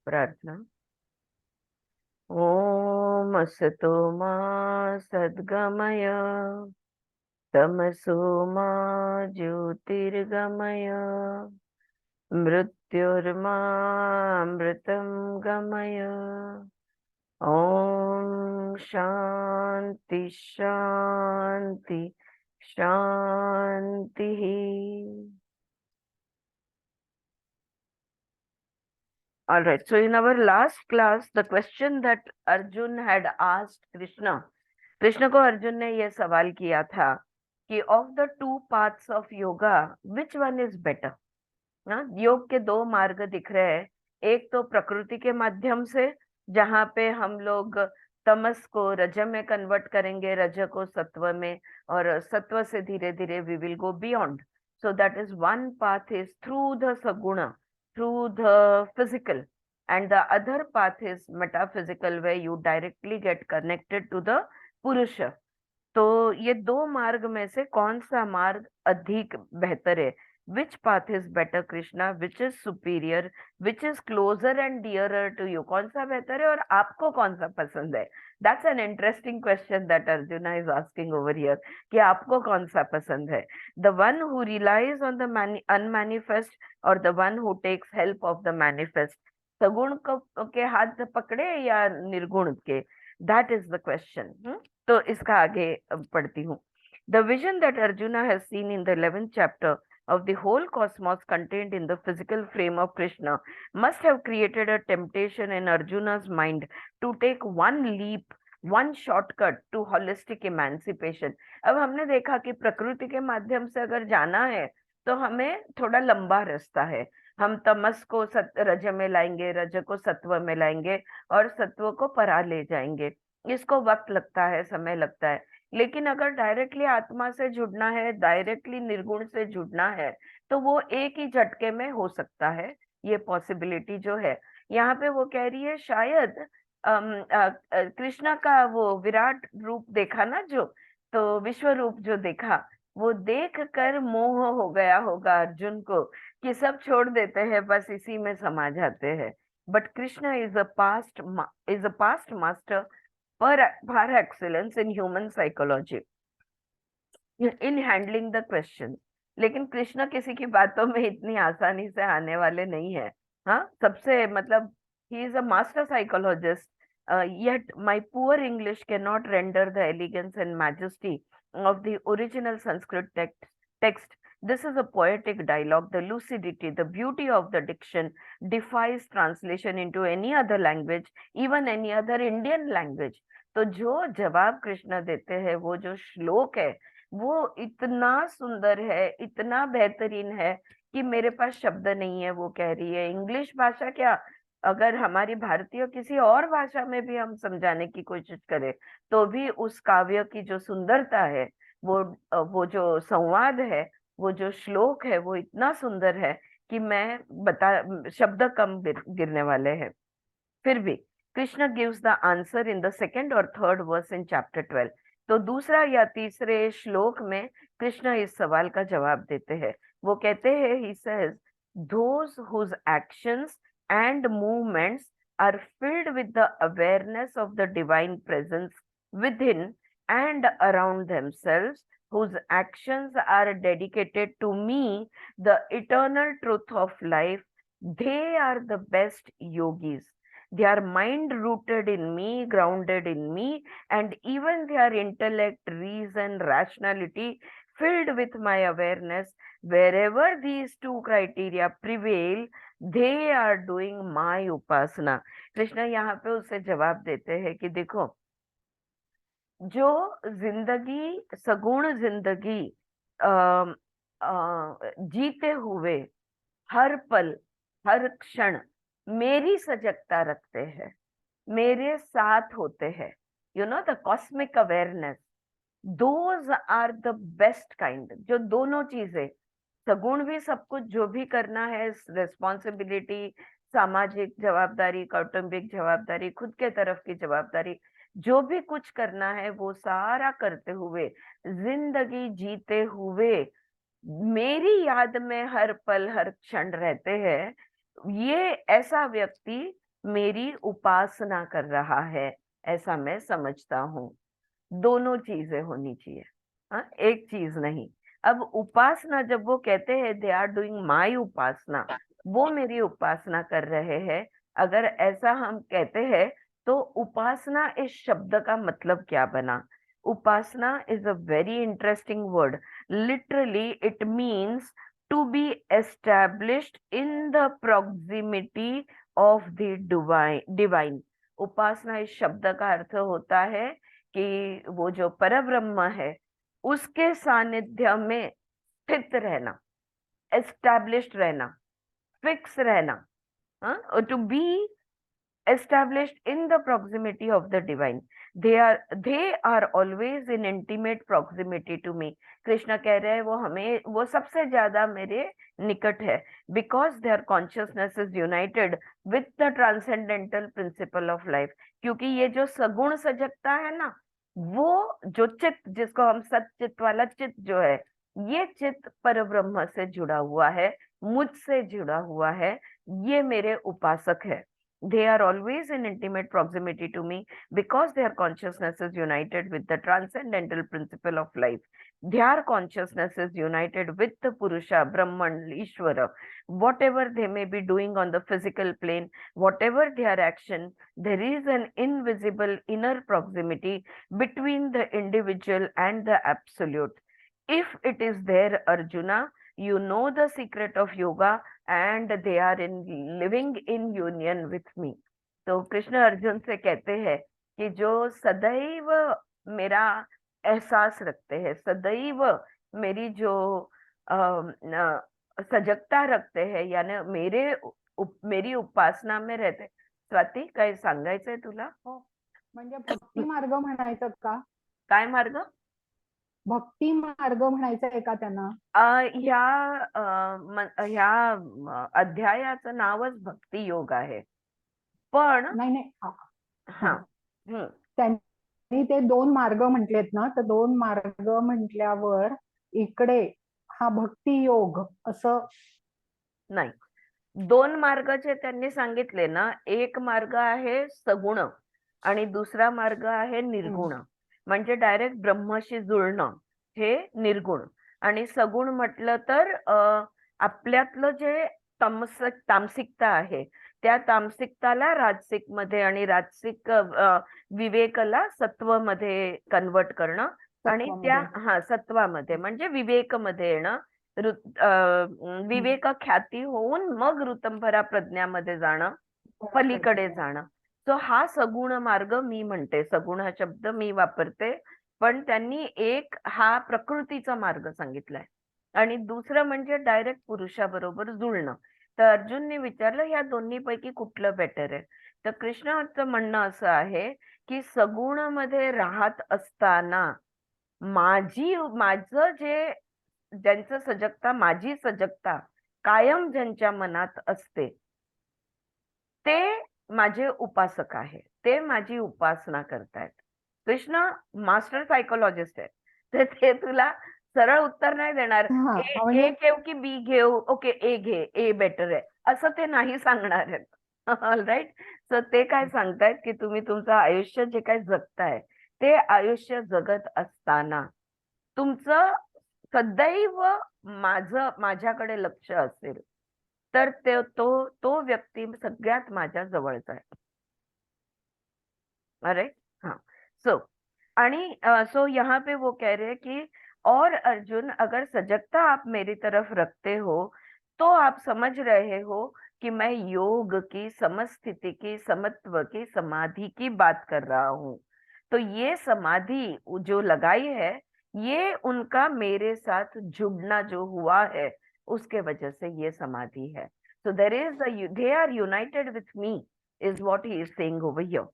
प्रार्थना। ओम असतो मा सद्गमय, तमसो मा ज्योतिर्गमय, मृत्युर्मामृतं गमय। ओम शांति शांति शांति। All right. So in our last class, the question that Arjun had asked Krishna, Krishna को अर्जुन ने यह सवाल किया था कि of the two paths of yoga which one is better. ना, योग के दो मार्ग दिख रहे हैं। एक तो प्रकृति के माध्यम से, जहाँ पे हम लोग तमस को रज में कन्वर्ट करेंगे, रज को सत्व में, और सत्व से धीरे धीरे we will go beyond. So that is one path is through the saguna, through the physical, and the other path is metaphysical where you directly get connected to the पुरुष। तो ये दो मार्ग में से कौन सा मार्ग अधिक बेहतर है? Which path is better Krishna, which is superior, which is closer and dearer to you? कौन सा बेहतर है और आपको कौन सा पसंद है? That's an interesting question that Arjuna is asking over here, कि आपको कौन सा पसंद है? The one who relies on the unmanifest और the one who takes help of the manifest? सगुण के हाथ पकड़े या निर्गुण के? That is the question. तो इसका आगे पढ़ती हूँ। The vision that Arjuna has seen in the 11th chapter of the whole cosmos contained in the physical frame of Krishna must have created a temptation in Arjuna's mind to take one leap, one shortcut to holistic emancipation। अब हमने देखा कि प्रकृति के माध्यम से अगर जाना है तो हमें थोड़ा लंबा रास्ता है। हम तमस को रज में लाएंगे, रज को सत्व में लाएंगे और सत्व को परा ले जाएंगे। इसको वक्त लगता है, समय लगता है। लेकिन अगर डायरेक्टली आत्मा से जुड़ना है, डायरेक्टली निर्गुण से जुड़ना है, तो वो एक ही झटके में हो सकता है। ये पॉसिबिलिटी जो है यहाँ पे वो कह रही है, शायद कृष्णा का वो विराट रूप देखा ना, जो तो विश्व रूप जो देखा, वो देख कर मोह हो गया होगा अर्जुन को कि सब छोड़ देते हैं, बस इसी में समा जाते हैं। But Krishna is a past master पर excellence in human psychology in handling the question। लेकिन कृष्ण किसी की बातों में इतनी आसानी से आने वाले नहीं है। हाँ, सबसे मतलब he is a master psychologist, yet my poor English cannot render the elegance and majesty of the original Sanskrit text। This is a poetic dialogue, the lucidity, the beauty of the diction defies translation into any other language, even any other Indian language। तो जो जवाब कृष्ण देते हैं, वो जो श्लोक है, वो इतना सुंदर है, इतना बेहतरीन है कि मेरे पास शब्द नहीं है। वो कह रही है, इंग्लिश भाषा क्या, अगर हमारी भारतीय किसी और भाषा में भी हम समझाने की कोशिश करें तो भी उस काव्य की जो सुंदरता है, वो जो संवाद है, वो जो श्लोक है, वो इतना सुंदर है कि मैं शब्द कम गिरने वाले हैं। फिर भी Krishna gives the answer in the second और थर्ड वर्स इन चैप्टर 12। तो दूसरा या तीसरे श्लोक में कृष्ण इस सवाल का जवाब देते हैं। वो कहते हैं, he says, those whose actions and movements are filled with the awareness of the divine presence within and around themselves, whose actions are dedicated to me, the eternal truth of life, they are the best yogis। They are mind rooted in me, grounded in me, and even their intellect, reason, rationality filled with my awareness. Wherever these two criteria prevail, they are doing my upasana। Krishna यहाँ पे उसे जवाब देते हैं कि देखो, जो जिंदगी, सगुण जिंदगी जीते हुए हर पल, हर क्षण मेरी सजगता रखते हैं, मेरे साथ होते हैं, you know the cosmic awareness, those are the best kind. जो दोनों चीजें, सगुण भी सब कुछ जो भी करना है, रिस्पॉन्सिबिलिटी, सामाजिक जवाबदारी, कौटुंबिक जवाबदारी, खुद के तरफ की जवाबदारी, जो भी कुछ करना है वो सारा करते हुए, जिंदगी जीते हुए मेरी याद में हर पल हर क्षण रहते हैं, ये ऐसा व्यक्ति मेरी उपासना कर रहा है, ऐसा मैं समझता हूँ। दोनों चीजें होनी चाहिए, हाँ, एक चीज नहीं। अब उपासना जब वो कहते हैं दे आर डूइंग माई उपासना, वो मेरी उपासना कर रहे हैं, अगर ऐसा हम कहते हैं तो उपासना इस शब्द का मतलब क्या बना? Upasana is a very interesting word. Literally it means to be established in the proximity of the divine. उपासना इस शब्द का अर्थ होता है कि वो जो परब्रह्म है उसके सानिध्य में स्थित रहना, एस्टैब्लिश्ड रहना, फिक्स रहना, to be established in the proximity of the divine. They are always in intimate proximity to me. Krishna कह रहे हैं वो सबसे ज्यादा मेरे निकट है, because their consciousness is united with the transcendental principle of life. क्योंकि ये जो सगुण सजगता है ना, वो जो चित्त जिसको हम सच्चित वाला चित्त जो है, ये चित्त परब्रह्म से जुड़ा हुआ है, मुझसे जुड़ा हुआ है, ये मेरे उपासक है. They are always in intimate proximity to me because their consciousness is united with the transcendental principle of life. Their consciousness is united with the Purusha, Brahman, Ishvara. Whatever they may be doing on the physical plane, whatever their action, there is an invisible inner proximity between the individual and the absolute. If it is there, Arjuna, you know the secret of yoga and they are in living in union with me. तो कृष्ण अर्जुन से कहते हैं कि जो सदैव मेरा एहसास रखते हैं, सदैव मेरी जो सजगता रखते हैं, यानी मेरी उपासना में रहते. स्वाती, काय सांगायचंय तुला? हो, म्हणजे भक्ती मार्ग म्हणायचं का? काय मार्ग? भक्ती मार्ग म्हणायचं आहे का त्यांना? ह्या अध्यायाचं नावच भक्ती योग आहे. पण नाही नाही हा, त्यांनी ते 2 मार्ग म्हटलेत ना, तर 2 मार्ग म्हटल्यावर इकडे हा भक्ती योग असं नाही, 2 मार्गाचे त्यांनी सांगितले ना. एक मार्ग आहे सगुण आणि दुसरा मार्ग आहे निर्गुण. म्हणजे डायरेक्ट ब्रह्मशी जुळणं, हे निर्गुण. आणि सगुण म्हटलं तर आपल्यातलं जे तामसिकता आहे, त्या तामसिकताला राजसिक मध्ये आणि राजसिक विवेकला सत्व मध्ये कन्वर्ट करणं, आणि त्या सत्वामध्ये म्हणजे विवेक मध्ये येणं, विवेक ख्याती होऊन मग ऋतंभरा प्रज्ञामध्ये जाणं, पलीकडे जाणं. सो हा सगुण मार्ग मी म्हणते, सगुण हा शब्द मी वापरते, पण त्यांनी एक हा प्रकृतीचा मार्ग सांगितलाय आणि दुसरं म्हणजे डायरेक्ट पुरुषाबरोबर जुळणं. तर अर्जुनने विचारलं ह्या दोन्ही पैकी कुठलं बेटर आहे? तर कृष्णाचं म्हणणं असं आहे की सगुण मध्ये राहत असताना माझं जे ज्यांचं सजगता, माझी सजगता कायम ज्यांच्या मनात असते, ते माझे उपासक आहे, ते माझी उपासना करतायत. कृष्ण मास्टर सायकोलॉजिस्ट आहे, तर ते तुला सरळ उत्तर नाही देणार, ए घेऊ की बी घेऊ, ओके ए घे, ए बेटर आहे, असं ते नाही सांगणार आहेत. All right. सो ते काय सांगतायत की तुम्ही तुमचं आयुष्य जे काय जगताय, ते आयुष्य जगत असताना तुमचं सदैव माझ्याकडे लक्ष असेल, तर तो व्यक्ती सगळ्यात माझ्या जवळचा आहे. अरे हाँ. सो सो यहाँ पे वो कह रहे हैं कि और अर्जुन, अगर सजगता आप मेरी तरफ रखते हो तो आप समझ रहे हो कि मैं योग की, समस्थिति की, समत्व की, समाधि की बात कर रहा हूँ. तो ये समाधि जो लगाई है, ये उनका मेरे साथ जुड़ना जो हुआ है, उसके वजह से ये समाधि है. So they are united with me, is what he is saying over here.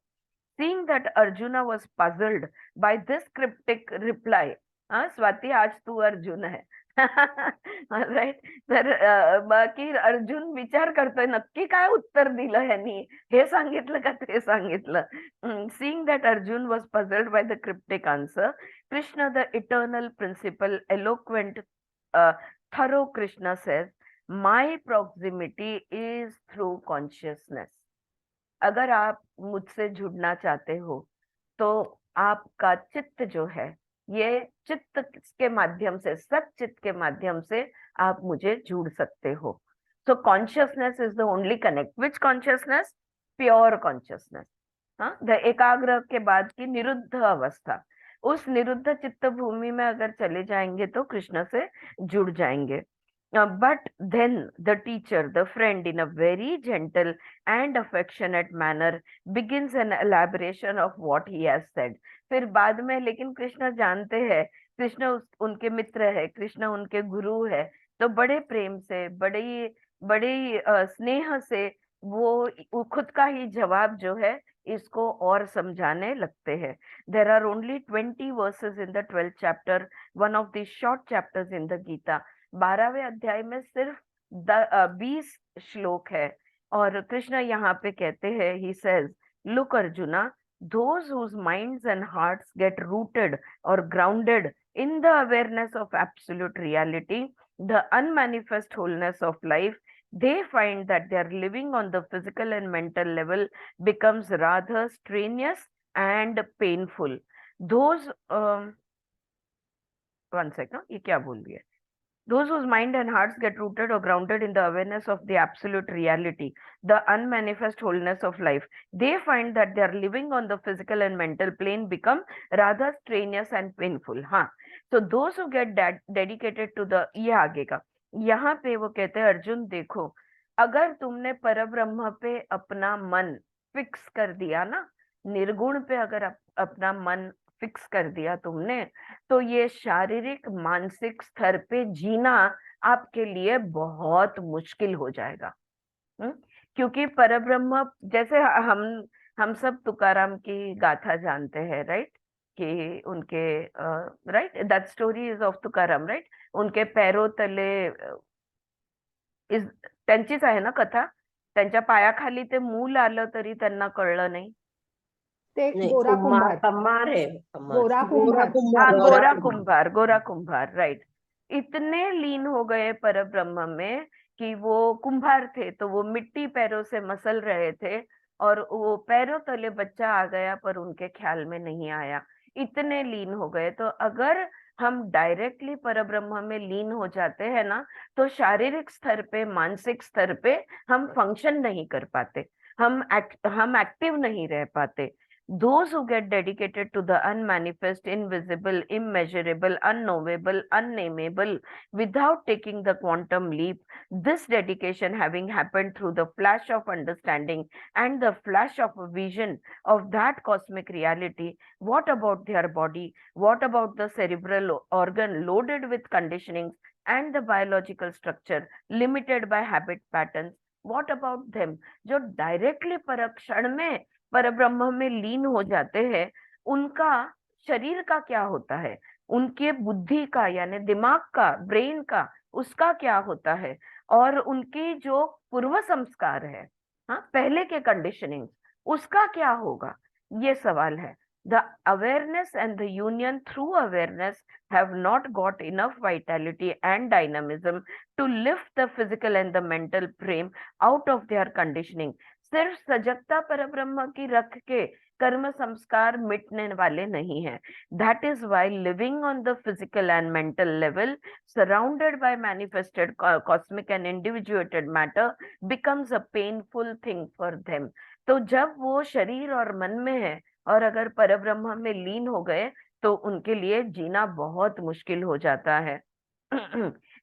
Seeing that Arjuna was puzzled by this cryptic reply. Swati, आज तू अर्जुन आहे. राईट. तर बाकी अर्जुन विचार करतोय नक्की काय उत्तर दिलं ह्यांनी, हे सांगितलं का ते सांगितलं. Seeing that Arjun was puzzled by the cryptic answer, Krishna, the eternal principle, eloquent, thorough Krishna says, my proximity is through consciousness. अगर आप मुझसे जुड़ना चाहते हो तो आपका चित्त जो है, ये चित्त के माध्यम से, सच्चित्त के माध्यम से आप मुझे जुड़ सकते हो। सो consciousness is the only connect. Which consciousness? Pure consciousness. हाँ, द एकाग्र के बाद की निरुद्ध अवस्था, उस निरुद्ध चित्त भूमि में अगर चले जाएंगे तो कृष्ण से जुड़ जाएंगे। But then the teacher, the friend, in a very gentle and affectionate manner, begins an elaboration of what he has said. फिर बाद में लेकिन कृष्ण जानते हैं, कृष्ण उनके मित्र है, कृष्ण उनके गुरु है, तो बड़े प्रेम से, बड़े बड़े स्नेह से वो खुद का ही जवाब जो है इसको और समझाने लगते हैं। There are only 20 verses in the 12th chapter, one of the short chapters in the Gita. 12वें अध्याय में सिर्फ 20 श्लोक है, और कृष्ण यहाँ पे कहते हैं, he says, look arjuna, those whose minds and hearts get rooted or grounded in the awareness of absolute reality, the unmanifest wholeness of life, they find that their living on the physical and mental level becomes rather strenuous and painful. Those one second, ये क्या बोल दिया? Those whose mind and hearts get rooted or grounded in the awareness of the absolute reality, the unmanifest wholeness of life, they find that they are living on the physical and mental plane become rather strenuous and painful. हाँ, so those who get dedicated to the, ये आगे का, यहाँ पे वो कहते हैं, अर्जुन देखो, अगर तुमने परब्रह्म पे अपना मन फिक्स कर दिया ना, निर्गुण पे अगर अपना मन फिक्स कर दिया तुमने, तो ये शारीरिक मानसिक स्तर पे जीना आपके लिए बहुत मुश्किल हो जाएगा। क्योंकि परब्रह्म, जैसे हम सब तुकाराम की गाथा जानते हैं, राइट, कि उनके, right, that story is of Tukaram, right, उनके पैरों तले इज, त्यांचीच आहे ना कथा, त्यांच्या पायाखाली ते मूल आलं तरी त्यांना कळलं नाही। ते नहीं, गोरा कुम्हार कुंभार, कुम्हार है, कुम्हार गोरा गोरा कुंभार, कुम्हार हाँ, गोरा गोरा कुम्हार। कुंभार, गोरा कुंभार, राइट। इतने लीन हो गए परब्रह्म में कि वो कुंभार थे तो वो मिट्टी पैरों से मसल रहे थे, और वो पैरों तले बच्चा आ गया पर उनके ख्याल में नहीं आया, इतने लीन हो गए। तो अगर हम डायरेक्टली परब्रह्म में लीन हो जाते हैं ना, तो शारीरिक स्तर पे, मानसिक स्तर पे हम फंक्शन नहीं कर पाते, हम एक्टिव नहीं रह पाते। Those who get dedicated to the unmanifest, invisible, immeasurable, unknowable, unnameable, without taking the quantum leap, this dedication having happened through the flash of understanding and the flash of a vision of that cosmic reality, what about their body? What about the cerebral organ loaded with conditionings and the biological structure limited by habit patterns? What about them? जो directly परक्षण में परब्रह्म में लीन हो जाते हैं, उनका शरीर का क्या होता है, उनके बुद्धि का यानी दिमाग का, ब्रेन का, उसका क्या होता है, और उनकी जो पूर्व संस्कार है, हाँ, पहले के कंडीशनिंग, उसका क्या होगा, ये सवाल है। The awareness and the union through awareness have not got enough vitality and dynamism to lift the physical and the mental frame out of their conditioning. सिर्फ सजगता परब्रह्म की रख के कर्म संस्कार मिटने वाले नहीं है। That is why living on the physical and mental level, surrounded by manifested cosmic and individuated matter, becomes a painful thing for them. तो जब वो शरीर और मन में है और अगर परब्रह्म में लीन हो गए, तो उनके लिए जीना बहुत मुश्किल हो जाता है।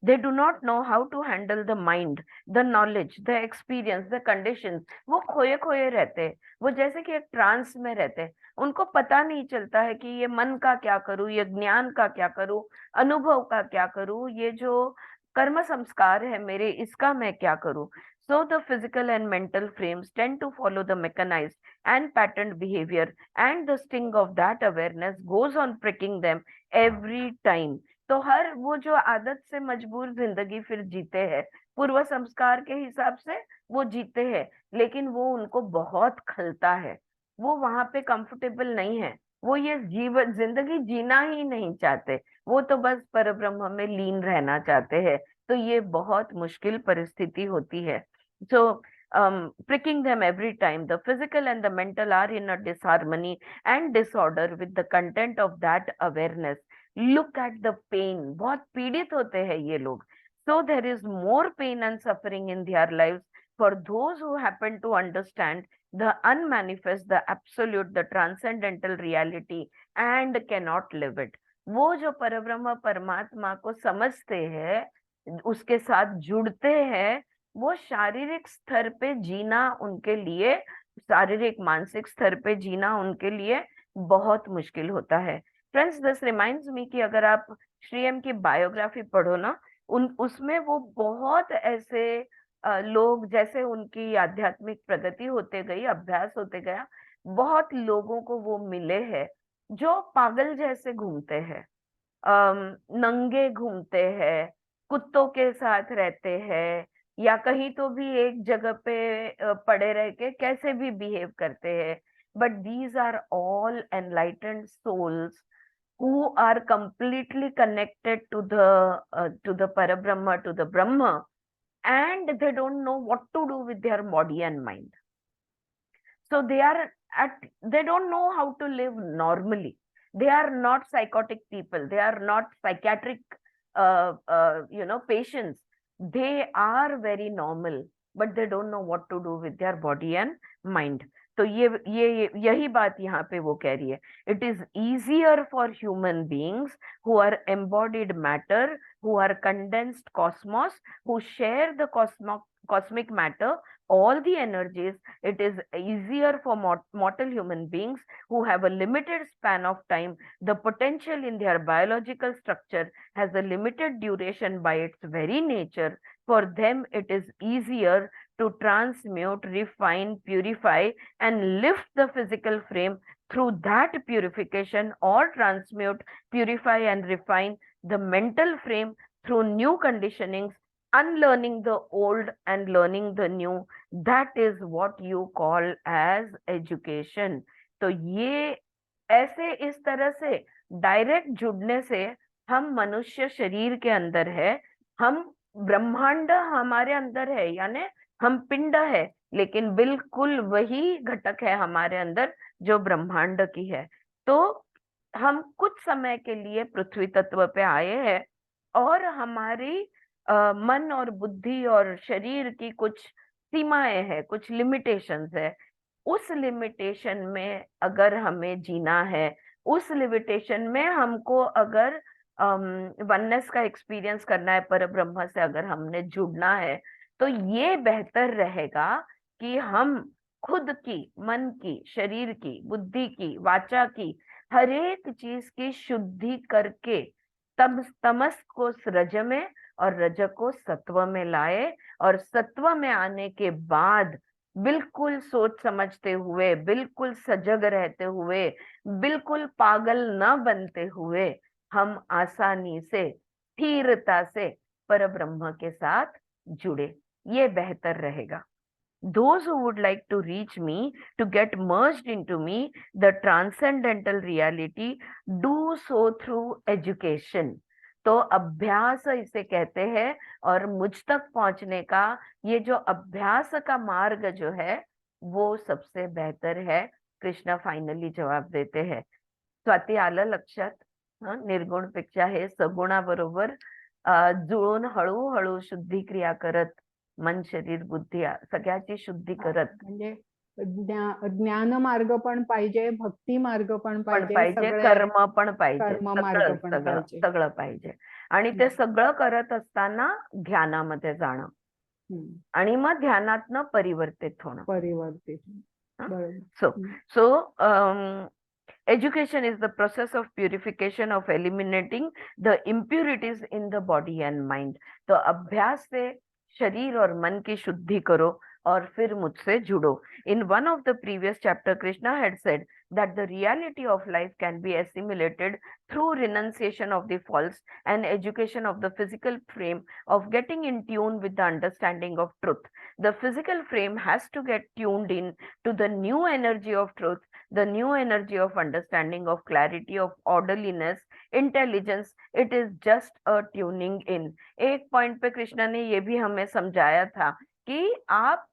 They do not know how to handle the mind, the knowledge, the experience, the conditions. वो खोए खोए रहते हैं, वो जैसे कि एक ट्रांस में रहते हैं, उनको पता नहीं चलता है कि ये मन का क्या करूं, ये ज्ञान का क्या करूं, अनुभव का क्या करूं, ये जो कर्म संस्कार है मेरे, इसका मैं क्या करूं। So the physical and mental frames tend to follow the mechanized and patterned behavior, and the sting of that awareness goes on pricking them every time. तो हर वो जो आदत से मजबूर जिंदगी फिर जीते हैं, पूर्व संस्कार के हिसाब से वो जीते हैं, लेकिन वो उनको बहुत खलता है, वो वहां पे कंफर्टेबल नहीं है, वो ये जीवन जिंदगी जीना ही नहीं चाहते, वो तो बस परब्रह्म में लीन रहना चाहते हैं। तो ये बहुत मुश्किल परिस्थिति होती है। So pricking them every time. The physical and the mental are in a disharmony and disorder with the content of that awareness. Look at the pain. बहुत पीड़ित होते हैं ये लोग. So there is more pain and suffering in their lives for those who happen to understand the unmanifest, the absolute, the transcendental reality and cannot live it. वो जो परब्रह्म परमात्मा को समझते हैं, उसके साथ जुड़ते हैं, वो शारीरिक स्तर पे जीना उनके लिए, शारीरिक मानसिक स्तर पे जीना उनके लिए बहुत मुश्किल होता है. फ्रेंड्स, दिस रिमाइंड्स मी कि अगर आप श्री एम की बायोग्राफी पढ़ो ना, उसमें वो बहुत ऐसे लोग, जैसे उनकी आध्यात्मिक प्रगति होते गई, अभ्यास होते गया, बहुत लोगों को वो मिले हैं जो पागल जैसे घूमते हैं, नंगे घूमते हैं, कुत्तों के साथ रहते हैं, या कहीं तो भी एक जगह पे पड़े रह के कैसे भी बिहेव करते हैं. But these are all enlightened souls who are completely connected to the Parabrahma, to the Brahma, and they don't know what to do with their body and mind. So they don't know how to live normally. They are not psychotic people. They are not psychiatric, patients. They are very normal, but they don't know what to do with their body and mind. तो यही बात यहाँ पे वो कह रही है. It is easier for human beings who are embodied matter, who are condensed cosmos, who share the cosmic matter, all the energies. It is easier for mortal human beings who have a limited span of time. The potential in their biological structure has a limited duration by its very nature. For them, it is easier to transmute, refine, purify, and lift the physical frame through that purification, or transmute, purify, and refine the mental frame through new conditionings, unlearning the old and learning the new. That is what you call as education. तो ये ऐसे इस तरह से direct जुड़ने से हम मनुष्य शरीर के अंदर है, हम ब्रह्मांड हमारे अंदर है, यानी हम पिंड है, लेकिन बिल्कुल वही घटक है हमारे अंदर जो ब्रह्मांड की है. तो हम कुछ समय के लिए पृथ्वी तत्व पे आए हैं, और हमारी मन और बुद्धि और शरीर की कुछ सीमाएं हैं, कुछ लिमिटेशंस है. उस लिमिटेशन में अगर हमें जीना है, उस लिमिटेशन में हमको अगर वननेस का एक्सपीरियंस करना है, पर ब्रह्म से अगर हमने जुड़ना है, तो ये बेहतर रहेगा कि हम खुद की, मन की, शरीर की, बुद्धि की, वाचा की, हर एक चीज की शुद्धि करके तब तमस को रज में और रज को सत्व में लाए, और सत्व में आने के बाद बिल्कुल सोच समझते हुए, बिल्कुल सजग रहते हुए, बिल्कुल पागल न बनते हुए, हम आसानी से, स्थिरता से पर ब्रह्म के साथ जुड़े. ये बेहतर रहेगा. Those who would like to reach me, to get merged into me, the transcendental reality, do so through education. तो अभ्यास इसे कहते हैं, और मुझ तक पहुंचने का ये जो अभ्यास का मार्ग जो है, वो सबसे बेहतर है. कृष्णा फाइनली जवाब देते हैं. स्वाती, आलं लक्षात? निर्गुणपेक्षा हे सगुणाबरोबर जुळून हळूहळू शुद्धी क्रिया करत, मन शरीर बुद्धी सगळ्याची शुद्धी करत. म्हणजे ज्ञान मार्ग पण पाहिजे, भक्ती मार्ग पण पाहिजे, कर्म पण पाहिजे, कर्म मार्ग पण सगळं पाहिजे. सगळं पाहिजे. आणि ते सगळं करत असताना ध्यानामध्ये जाणं, आणि मग ध्यानातनं परिवर्तित होणं. So education is the process of purification, of eliminating the impurities in the body and mind. तो अभ्यास से शरीर और मन की शुद्धि करो, और फिर मुझसे जुड़ो. In one of the previous chapter, Krishna had said that the reality of life can be assimilated through renunciation of the false and education of the physical frame, of getting in tune with the understanding of truth. The physical frame has to get tuned in to the new energy of truth, the new energy of understanding, of clarity, of orderliness, intelligence. It is just a tuning in. एक point पे कृष्णा ने ये भी हमें समझाया था कि आप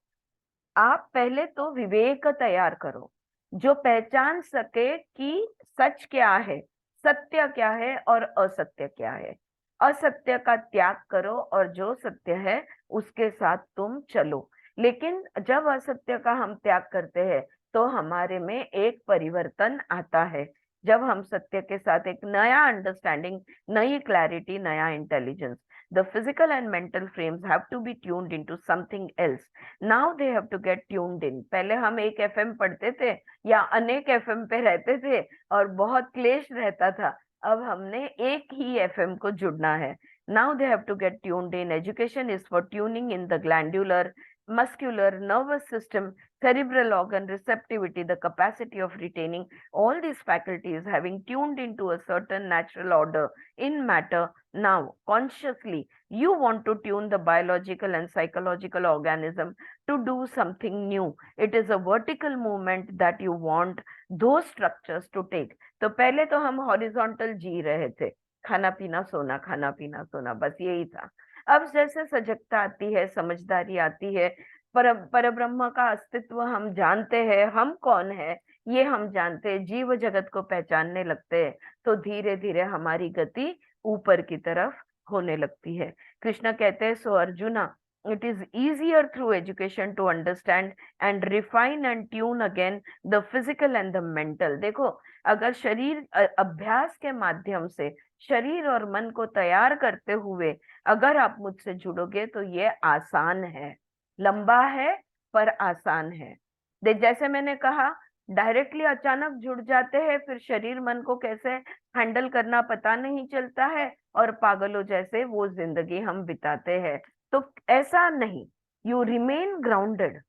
आप पहले तो विवेक तैयार करो, जो पहचान सके कि सच क्या है, सत्य क्या है और असत्य क्या है। असत्य का त्याग करो और जो सत्य है उसके साथ तुम चलो। लेकिन जब असत्य का हम त्याग करते हैं तो हमारे में एक परिवर्तन आता है। जब हम सत्य के साथ एक नया अंडरस्टैंडिंग, नई क्लैरिटी, नया intelligence, the physical and mental frames have to be tuned into something else. Now they have to get tuned in. पहले हम एक एफएम पढ़ते थे या अनेक एफएम पे रहते थे और बहुत क्लेश रहता था। अब हमने एक ही एफएम को जुड़ना है। Now they have to get tuned in. Education is for tuning in the glandular, muscular, nervous system, cerebral organ receptivity, the capacity of retaining all these faculties, having tuned into a certain natural order in matter. Now, consciously, you want to tune the biological and psychological organism to do something new. It is a vertical movement that you want those structures to take. तो पहले तो हम horizontal जी रहे थे, खाना पीना सोना, खाना पीना सोना, बस यही था। अब जैसे सजगता आती है, समझदारी आती है, परब्रह्म का अस्तित्व हम जानते हैं, हम कौन है ये हम जानते हैं, जीव जगत को पहचानने लगते हैं, तो धीरे धीरे हमारी गति ऊपर की तरफ होने लगती है। कृष्ण कहते हैं, so Arjuna, it is easier through education to understand and refine and tune again the physical and the mental. देखो, अगर शरीर अभ्यास के माध्यम से शरीर और मन को तैयार करते हुए अगर आप मुझसे जुड़ोगे तो ये आसान है, लंबा है पर आसान है। जैसे मैंने कहा, डायरेक्टली अचानक जुड़ जाते हैं, फिर शरीर मन को कैसे हैंडल करना पता नहीं चलता है और पागलों जैसे वो जिंदगी हम बिताते हैं। तो ऐसा नहीं, यू रिमेन ग्राउंडेड,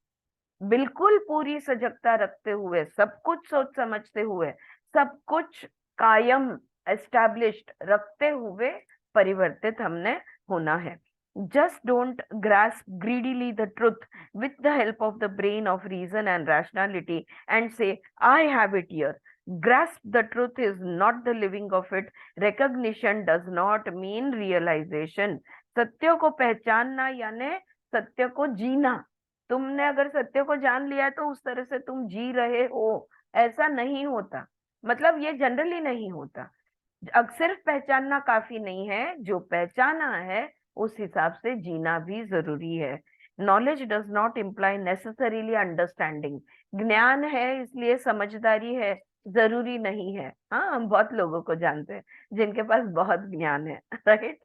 बिल्कुल पूरी सजगता रखते हुए, सब कुछ सोच समझते हुए, सब कुछ कायम एस्टैब्लिश्ड रखते हुए परिवर्तित हमने होना है। Just don't grasp greedily the truth with the help of the brain of reason and rationality and say, I have it here. Grasp the truth is not the living of it. Recognition does not mean realization. सत्य को पहचानना यानी सत्य को जीना। तुमने अगर सत्य को जान लिया तो उस तरह से तुम जी रहे हो, ऐसा नहीं होता। मतलब ये जनरली नहीं होता। सिर्फ पहचानना काफी नहीं है, जो पहचाना है उस हिसाब से जीना भी जरूरी है। Knowledge does not imply necessarily understanding. ज्ञान है इसलिए समझदारी है जरूरी नहीं है। हाँ, हम बहुत लोगों को जानते हैं जिनके पास बहुत ज्ञान है, right?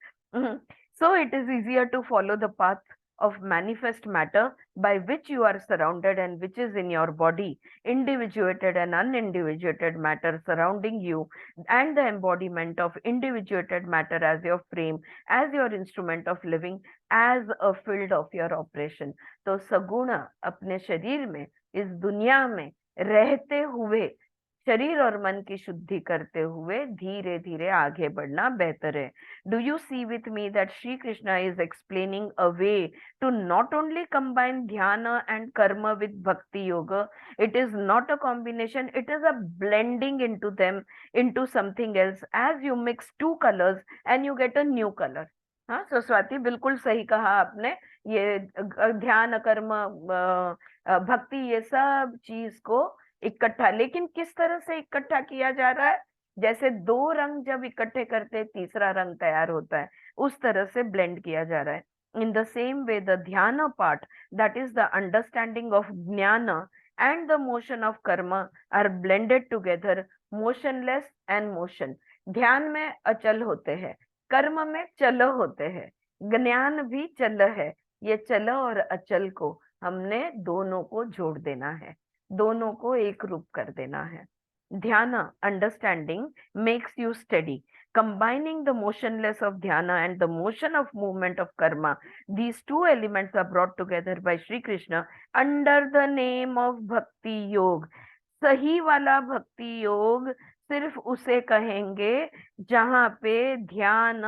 So it is easier to follow the path of manifest matter by which you are surrounded and which is in your body, individuated and unindividuated matter surrounding you, and the embodiment of individuated matter as your frame, as your instrument of living, as a field of your operation. तो सगुण अपने शरीर में इस दुनिया में रहते हुए शरीर और मन की शुद्धि करते हुए धीरे धीरे आगे बढ़ना बेहतर है। Do you see with me that Shri Krishna is explaining a way to not only combine dhyana and karma with bhakti yoga? It is not a combination, it is a blending into them into something else, as you mix two colors and you get a new color. हाँ, so Swati बिल्कुल सही कहा आपने। ये ध्यान, कर्म, भक्ति, ये सब चीज को इकट्ठा, लेकिन किस तरह से इकट्ठा किया जा रहा है? जैसे दो रंग जब इकट्ठे करते तीसरा रंग तैयार होता है, उस तरह से ब्लेंड किया जा रहा है। In the same way, the dhyana part, that is the understanding of jnana, and the motion of karma are blended together, motionless and motion. ध्यान में अचल होते हैं, कर्म में चल होते हैं, ज्ञान भी चल है। ये चल और अचल को हमने दोनों को जोड़ देना है, दोनों को एक रूप कर देना है। ध्यान, understanding, makes you steady. Combining the motionless of dhyana and the motion of movement of karma, these two elements are brought together by Shri Krishna under the name of Bhakti Yoga. सही वाला भक्ति योग सिर्फ उसे कहेंगे जहां पे ध्यान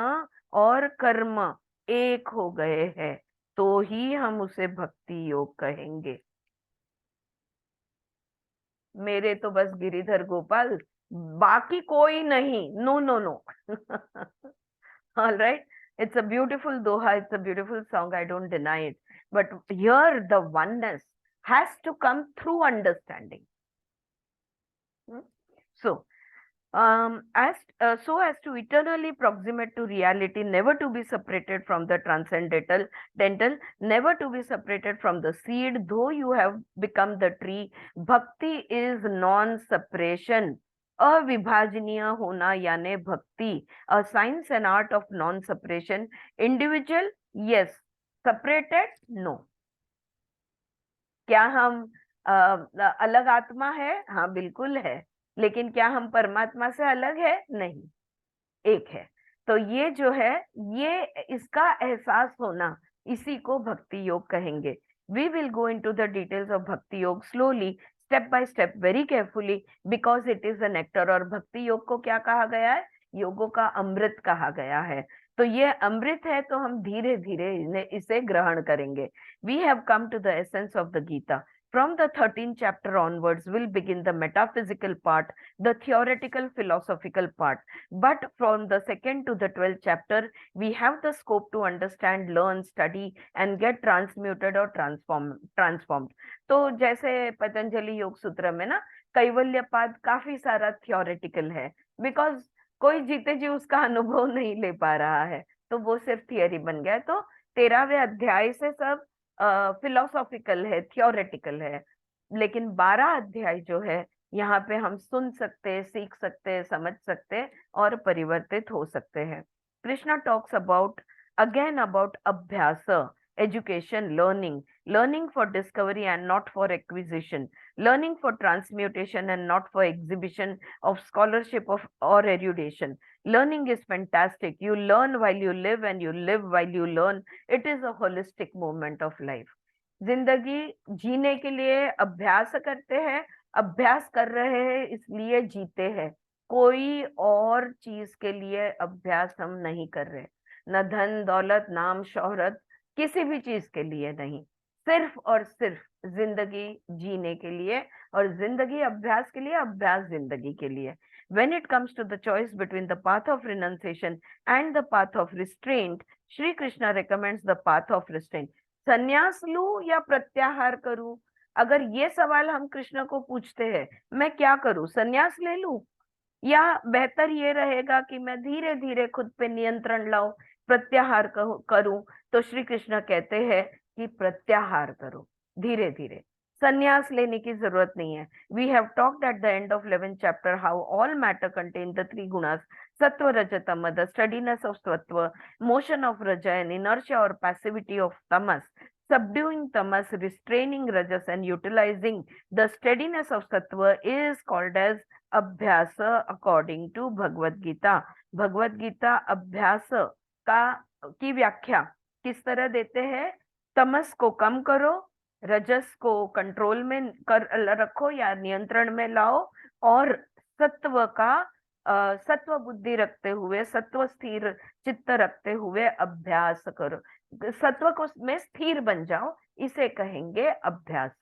और कर्म एक हो गए हैं, तो ही हम उसे भक्ति योग कहेंगे। मेरे तो बस गिरिधर गोपाल, बाकी कोई नहीं, no no no. All right, it's a beautiful doha, it's a beautiful song, I don't deny it, but here the oneness, has to come through understanding. So so as to eternally proximate to reality, never to be separated from the transcendental, never to be separated from the seed, though you have become the tree. Bhakti is non-separation. अविभाजनीय होना यानी भक्ति, a science and art of non-separation. Individual, yes. Separated, no. क्या हम अलग आत्मा है? हाँ बिल्कुल है, लेकिन क्या हम परमात्मा से अलग है? नहीं, एक है। तो ये जो है, ये इसका एहसास होना, इसी को भक्ति योग कहेंगे। We will go into the details of bhakti yoga slowly, step by step, very carefully, because it is a nectar. और भक्ति योग को क्या कहा गया है? योगों का अमृत कहा गया है। तो ये अमृत है, तो हम धीरे धीरे इसे ग्रहण करेंगे। We have come to the essence of the Gita. From the 13th chapter onwards will begin the metaphysical part, the theoretical philosophical part. But from the 2nd to the 12th chapter, we have the scope to understand, learn, study and get transmuted or transformed. तो जैसे पतंजलि योग सूत्र में ना, कैवल्य पाद काफी सारा theoretical है, बिकॉज कोई जीते जी उसका अनुभव नहीं ले पा रहा है, तो वो सिर्फ थियरी बन गया। तो 13वें अध्याय से सब फिलोसॉफिकल है, थियोरेटिकल है, लेकिन 12 अध्याय जो है, यहाँ पे हम सुन सकते, सीख सकते, समझ सकते और परिवर्तित हो सकते हैं। Krishna talks about again about अभ्यास, education, learning for discovery and not for acquisition, learning for transmutation and not for exhibition of scholarship of or erudition. Learning is fantastic. You learn while you live and you live while you learn. It is a holistic movement of life. जिंदगी जीने के लिए अभ्यास करते हैं, अभ्यास कर रहे हैं इसलिए जीते हैं। कोई और चीज के लिए अभ्यास हम नहीं कर रहे, न धन दौलत नाम शोहरत, किसी भी चीज के लिए नहीं, सिर्फ और सिर्फ जिंदगी जीने के लिए, और जिंदगी अभ्यास के लिए, अभ्यास जिंदगी के लिए। When it comes to the choice between the path of renunciation and the path of restraint, Shri Krishna recommends the path of restraint. संन्यास लूं या प्रत्याहार करूं? अगर ये सवाल हम कृष्ण को पूछते हैं, मैं क्या करूं, संन्यास ले लूं या बेहतर ये रहेगा कि मैं धीरे धीरे खुद पे नियंत्रण लाऊं, प्रत्याहार करूं? तो श्री कृष्ण कहते हैं कि प्रत्याहार करो धीरे धीरे, संन्यास लेने की जरूरत नहीं है। We have talked at the end of 11th chapter how all matter contain the 3 gunas, sattva raja tama, the steadiness of sattva, motion of raja and inertia और passivity of tamas, subduing tamas, restraining rajas and utilizing the steadiness of sattva is called as अभ्यास according to Bhagavad Gita. Bhagavad Gita अभ्यास का की व्याख्या किस तरह देते हैं? तमस को कम करो, रजस को कंट्रोल में रखो या नियंत्रण में लाओ, और सत्व का सत्व बुद्धि रखते हुए, सत्व स्थिर चित्त रखते हुए अभ्यास करो, सत्व को में स्थिर बन जाओ, इसे कहेंगे अभ्यास।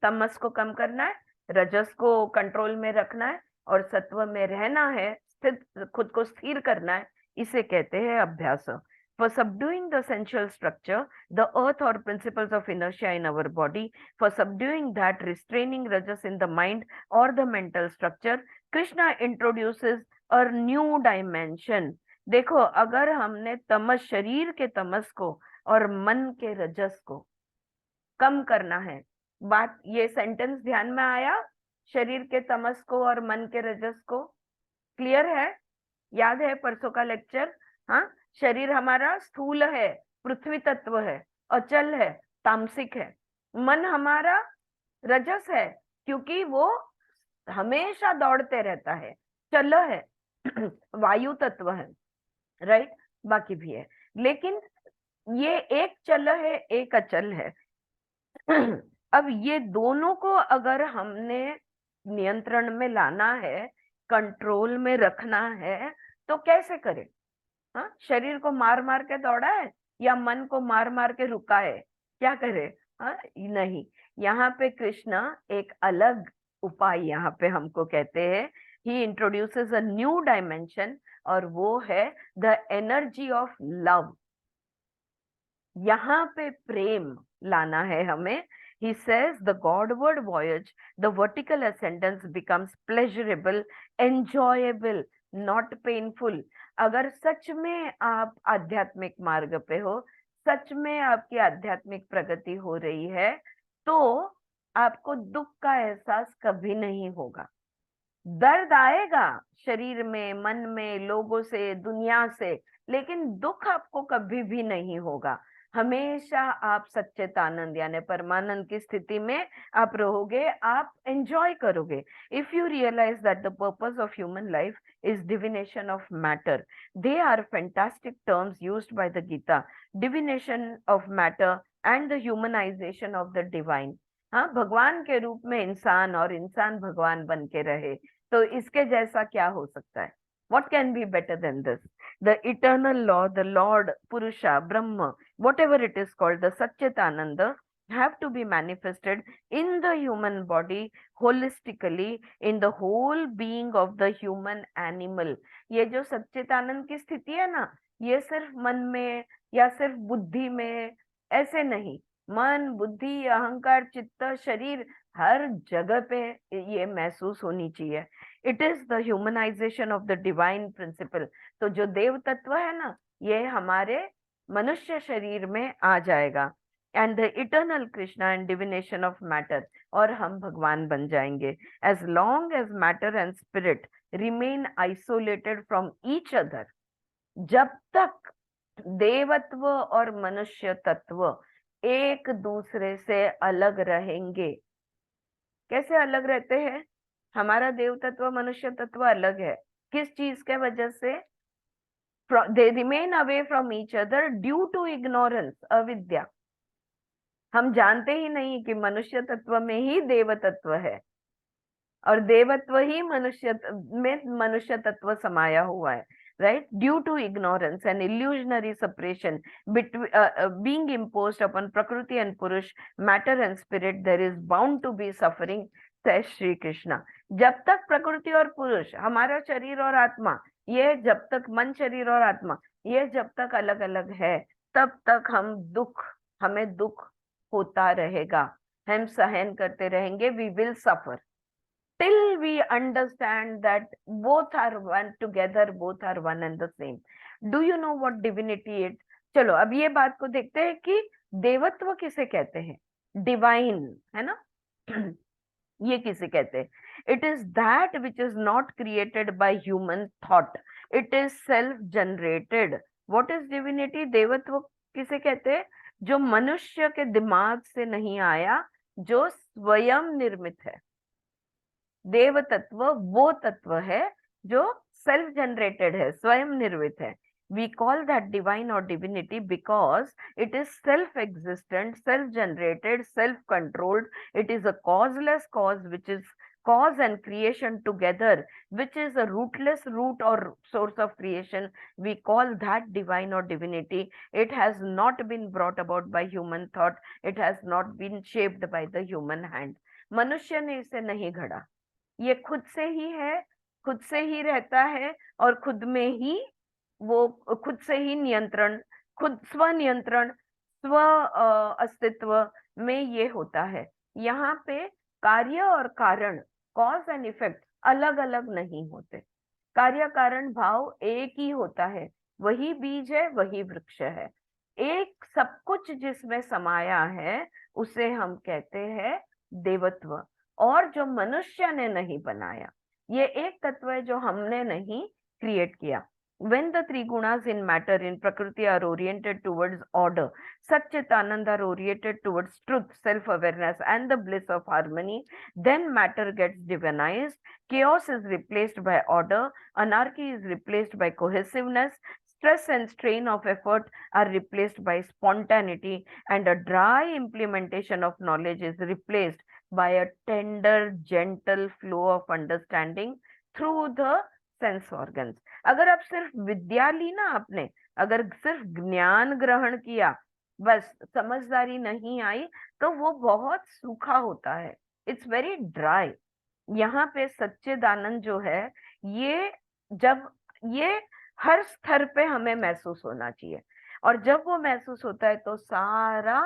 तमस को कम करना है, रजस को कंट्रोल में रखना है और सत्व में रहना है, स्थित खुद को स्थिर करना है, इसे कहते हैं अभ्यास। For subduing the sensual structure, the earth or principles of inertia in our body, for subduing that, restraining rajas in the mind or the mental structure, Krishna introduces a new dimension. देखो, अगर हमने तमस, शरीर के तमस को और मन के रजस को कम करना है, बात ये सेंटेंस ध्यान में आया? शरीर के तमस को और मन के रजस को क्लियर है? याद है परसों का लेक्चर? हाँ, शरीर हमारा स्थूल है, पृथ्वी तत्व है, अचल है, तामसिक है। मन हमारा रजस है, क्योंकि वो हमेशा दौड़ते रहता है, चल है, वायु तत्व है, राइट? बाकी भी है, लेकिन ये एक चल है, एक अचल है। अब ये दोनों को अगर हमने नियंत्रण में लाना है, कंट्रोल में रखना है, तो कैसे करें? हाँ, शरीर को मार मार के दौड़ा है या मन को मार मार के रुका है? क्या करे? हाँ, नहीं, यहाँ पे कृष्ण एक अलग उपाय यहाँ पे हमको कहते हैं। ही इंट्रोड्यूसेस अ न्यू डायमेंशन, और वो है द एनर्जी ऑफ लव। यहाँ पे प्रेम लाना है हमें, He says the Godward voyage, the vertical ascendance becomes pleasurable, enjoyable, not painful. अगर सच में आप आध्यात्मिक मार्ग पे हो, सच में आपकी आध्यात्मिक प्रगति हो रही है, तो आपको दुख का एहसास कभी नहीं होगा। दर्द आएगा शरीर में, मन में, लोगों से, दुनिया से, लेकिन दुख आपको कभी भी नहीं होगा। हमेशा आप सच्चिदानंद यानी परमानंद की स्थिति में आप रहोगे, आप एंजॉय करोगे। If you realise that the purpose of human life is divination of matter, they are fantastic terms used by the Gita, divination of matter and the humanisation of the divine. हाँ, भगवान के रूप में इंसान और इंसान भगवान बन के रहे, तो इसके जैसा क्या हो सकता है? What can be better than this? The eternal law, the Lord, Purusha, Brahma, whatever it is called, the Satchitananda, have to be manifested in the human body holistically, in the whole being of the human animal. ये जो सच्चिदानंद की स्थिति है ना, ये सिर्फ मन में या सिर्फ बुद्धि में ऐसे नहीं, मन, बुद्धि, अहंकार, चित्त, शरीर, हर जगह पे ये महसूस होनी चाहिए। It is the humanisation of the divine principle. तो जो देव तत्व है ना, ये हमारे मनुष्य शरीर में आ जाएगा, and the eternal Krishna and divination of matter, और हम भगवान बन जाएंगे। As long as matter and spirit remain isolated from each other, जब तक देवत्व और मनुष्य तत्व एक दूसरे से अलग रहेंगे। कैसे अलग रहते हैं? हमारा देव तत्व, मनुष्य तत्व अलग है। किस चीज के वजह से? They remain away from each other due to ignorance, avidya. हम जानते ही नहीं कि मनुष्य तत्व में ही देव तत्व है, और देवत्व ही मनुष्य में मनुष्य तत्व समाया हुआ है, right? Due to ignorance and illusionary separation between being imposed upon Prakriti and Purush, matter and spirit, there is bound to be suffering, says Shri Krishna. जब तक प्रकृति और पुरुष, हमारा शरीर और आत्मा, ये जब तक मन, शरीर और आत्मा, ये जब तक अलग अलग है, तब तक हमें दुख होता रहेगा, हम सहन करते रहेंगे, we will suffer till we understand that both are one together, both are one and the same. Do you know what divinity is? चलो अब ये बात को देखते हैं कि देवत्व किसे कहते हैं, डिवाइन, है ना? ये किसे कहते हैं? It is that which is not created by human thought, it is self generated. What is divinity? देवत्व किसे कहते हैं? जो मनुष्य के दिमाग से नहीं आया, जो स्वयं निर्मित है। देव तत्व वो तत्व है जो सेल्फ जनरेटेड है, स्वयं निर्मित है। We call that divine or divinity because it is self-existent, self-generated, self-controlled. It is a causeless cause, which is cause and creation together, which is a rootless root or source of creation. We call that divine or divinity. It has not been brought about by human thought. It has not been shaped by the human hand. मनुष्य ने इसे नहीं घड़ा, ये खुद से ही है, खुद से ही रहता है, और खुद में ही वो खुद से ही नियंत्रण, खुद स्व नियंत्रण, स्व अस्तित्व में ये होता है। यहाँ पे कार्य और कारण, कॉज एंड इफेक्ट अलग अलग नहीं होते, कार्य कारण भाव एक ही होता है, वही बीज है, वही वृक्ष है, एक सब कुछ जिसमें समाया है, उसे हम कहते हैं देवत्व। और जो मनुष्य ने नहीं बनाया, ये एक तत्व है जो हमने नहीं क्रिएट किया। When the three gunas in matter in Prakriti are oriented towards order, Satchitananda are oriented towards truth, self-awareness, and the bliss of harmony, then matter gets divinized, chaos is replaced by order, anarchy is replaced by cohesiveness, stress and strain of effort are replaced by spontaneity, and a dry implementation of knowledge is replaced by a tender, gentle flow of understanding through the sense organs. अगर आप सिर्फ विद्या ली ना, आपने अगर सिर्फ ज्ञान ग्रहण किया, बस समझदारी नहीं आई, तो वो बहुत सूखा होता है, इट्स वेरी ड्राई। यहाँ पे सच्चिदानंद जो है, ये जब ये हर स्तर पे हमें महसूस होना चाहिए, और जब वो महसूस होता है तो सारा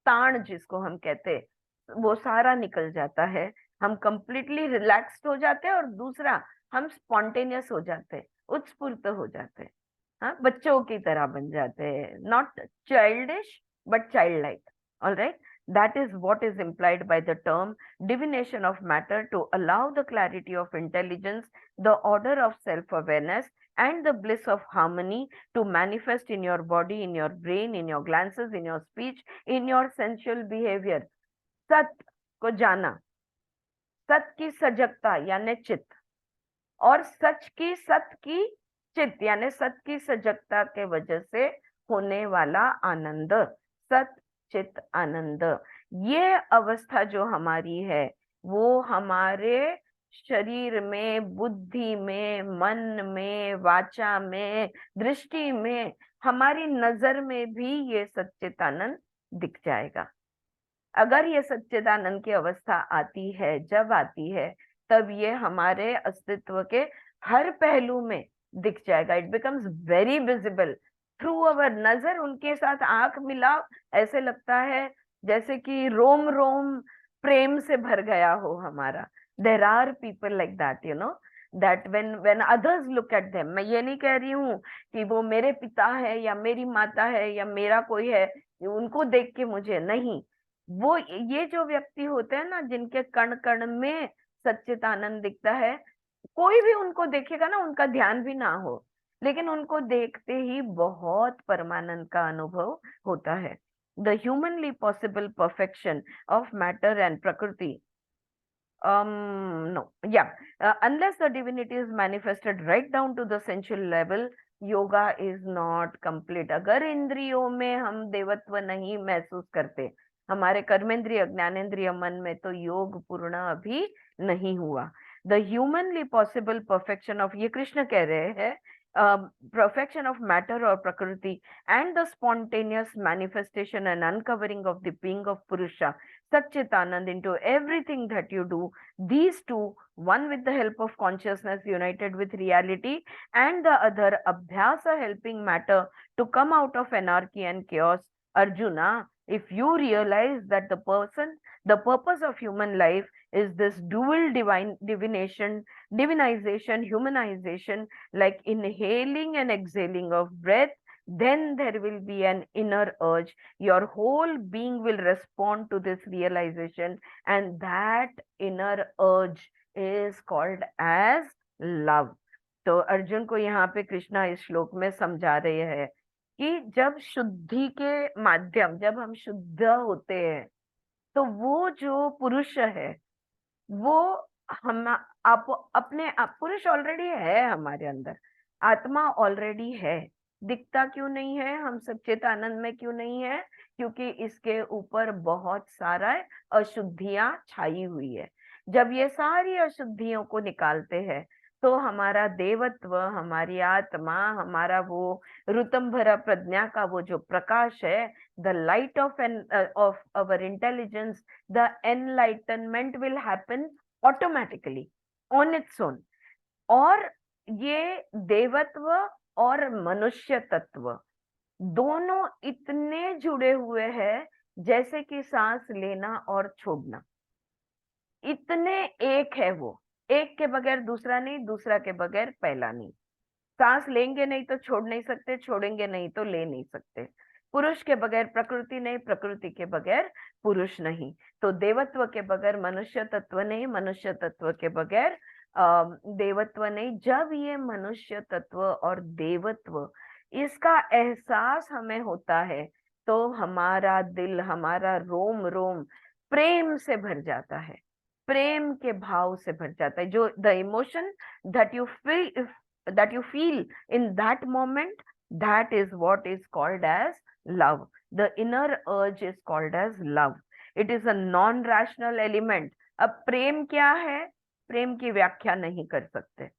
ताण, जिसको हम कहते हैं वो सारा निकल जाता है, हम कंप्लीटली रिलैक्स्ड हो जाते हैं, और दूसरा हम स्पॉन्टेनियस हो जाते हैं, उत्स्फूर्त हो जाते हैं, हाँ, बच्चों की तरह बन जाते हैं, not childish but child like. All right, that is what is implied by the term divination of matter, to allow the clarity of intelligence, the order of self awareness, and the bliss of harmony to manifest in your body, in your brain, in your glances, in your speech, in your sensual behavior. सत को जाना, सत की सजगता यानी चित्त, और सत की चित्त यानी सत की सजगता के वजह से होने वाला आनंद, सत चित आनंद. ये अवस्था जो हमारी है वो हमारे शरीर में, बुद्धि में, मन में, वाचा में, दृष्टि में, हमारी नजर में भी ये सच्चिदानंद दिख जाएगा. अगर ये सच्चिदानंद की अवस्था आती है, जब आती है, तब ये हमारे अस्तित्व के हर पहलू में दिख जाएगा. It becomes very visible through our. नजर उनके साथ आंख मिलाओ, ऐसे लगता है जैसे कि रोम रोम प्रेम से भर गया हो हमारा. There are people like that, you know, that when others look at them. मैं ये नहीं कह रही हूँ कि वो मेरे पिता है या मेरी माता है या मेरा कोई है, उनको देख के मुझे नहीं, वो ये जो व्यक्ति होते हैं ना, जिनके कण कण में सच्चिदानंद दिखता है, कोई भी उनको देखेगा ना, उनका ध्यान भी ना हो, लेकिन उनको देखते ही बहुत परमानंद का अनुभव होता है. The humanly possible perfection of matter and प्रकृति, no, yeah, unless the divinity is manifested right down to the sensual level, yoga is not complete. अगर इंद्रियों में हम देवत्व नहीं महसूस करते, हमारे कर्मेंद्रिय, ज्ञानेंद्रिय, मन में, तो योग पूर्ण अभी नहीं हुआ. The humanly possible perfection of, ये कृष्ण कह रहे हैं, perfection of matter or prakriti, and the spontaneous manifestation and uncovering of the being of Purusha, Satchitanand, into everything that you do. These two, one with the help of consciousness united with reality, and the other Abhyasa, helping matter to come out of anarchy and chaos. Arjuna, if you realize that the purpose of human life is this dual divinization, humanization, like inhaling and exhaling of breath, then there will be an inner urge. Your whole being will respond to this realization, and that inner urge is called as love. तो अर्जुन को यहाँ पे कृष्णा इस श्लोक में समझा रहे हैं कि जब शुद्धि के माध्यम, जब हम शुद्ध होते हैं, तो वो जो पुरुष है, वो हम आप अपने आप, पुरुष ऑलरेडी है हमारे अंदर, आत्मा ऑलरेडी है. दिखता क्यों नहीं है, हम सच्चित आनंद में क्यों नहीं है? क्योंकि इसके ऊपर बहुत सारा अशुद्धियां छाई हुई है. जब ये सारी अशुद्धियों को निकालते हैं, तो हमारा देवत्व, हमारी आत्मा, हमारा वो ऋतंभरा प्रज्ञा का वो जो प्रकाश है, the light of our intelligence, the enlightenment will happen automatically on its own. और ये देवत्व और मनुष्य तत्व दोनों इतने जुड़े हुए हैं जैसे कि सांस लेना और छोड़ना, इतने एक है वो. एक के बगैर दूसरा नहीं, दूसरा के बगैर पहला नहीं. सांस लेंगे नहीं तो छोड़ नहीं सकते, छोड़ेंगे नहीं तो ले नहीं सकते. पुरुष के बगैर प्रकृति नहीं, प्रकृति के बगैर पुरुष नहीं. तो देवत्व के बगैर मनुष्य तत्व नहीं, मनुष्य तत्व के बगैर देवत्व नहीं. जब ये मनुष्य तत्व और देवत्व, इसका एहसास हमें होता है, तो हमारा दिल, हमारा रोम रोम प्रेम से भर जाता है, प्रेम के भाव से भर जाता है. जो the emotion that you feel in that moment, that is what is called as love. The inner urge is called as love. It is a non-rational element. अब प्रेम क्या है, प्रेम की व्याख्या नहीं कर सकते.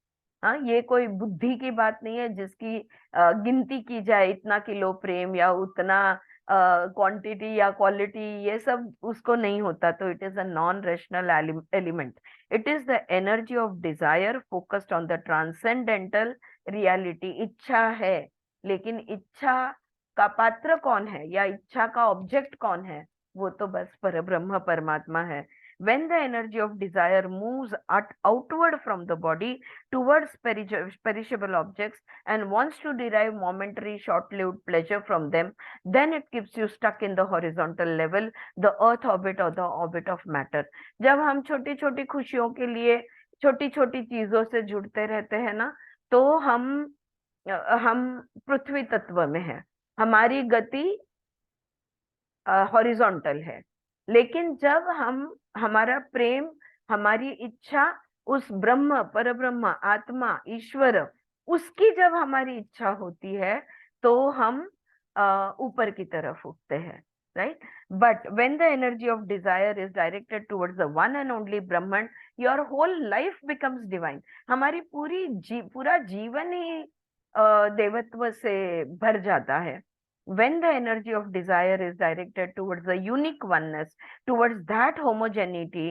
हाँ, ये कोई बुद्धि की बात नहीं है जिसकी गिनती की जाए, इतना किलो प्रेम या उतना क्वांटिटी या क्वालिटी, ये सब उसको नहीं होता. तो it is a non rational element. It is the energy of Dzire focused on the transcendental reality. इच्छा है, लेकिन इच्छा का पात्र कौन है या इच्छा का ऑब्जेक्ट कौन है? वो तो बस परब्रह्म परमात्मा है। When the energy of desire moves outward from the body towards perishable objects and wants to derive momentary short-lived pleasure from them, then it keeps you stuck in the horizontal level, the earth orbit or the orbit of matter. जब हम छोटी छोटी खुशियों के लिए छोटी छोटी चीजों से जुड़ते रहते हैं ना, तो हम पृथ्वी तत्व में है, हमारी गति हॉरिजॉन्टल है। लेकिन जब हम हमारा प्रेम, हमारी इच्छा उस ब्रह्म, परब्रह्म, आत्मा, ईश्वर, उसकी जब हमारी इच्छा होती है तो हम ऊपर की तरफ उठते हैं, right. But when the energy of desire is directed towards the one and only Brahman, your whole life becomes divine. हमारी पूरा जीवन ही देवत्व से भर जाता है। When the energy of desire is directed towards the unique oneness, towards that homogeneity,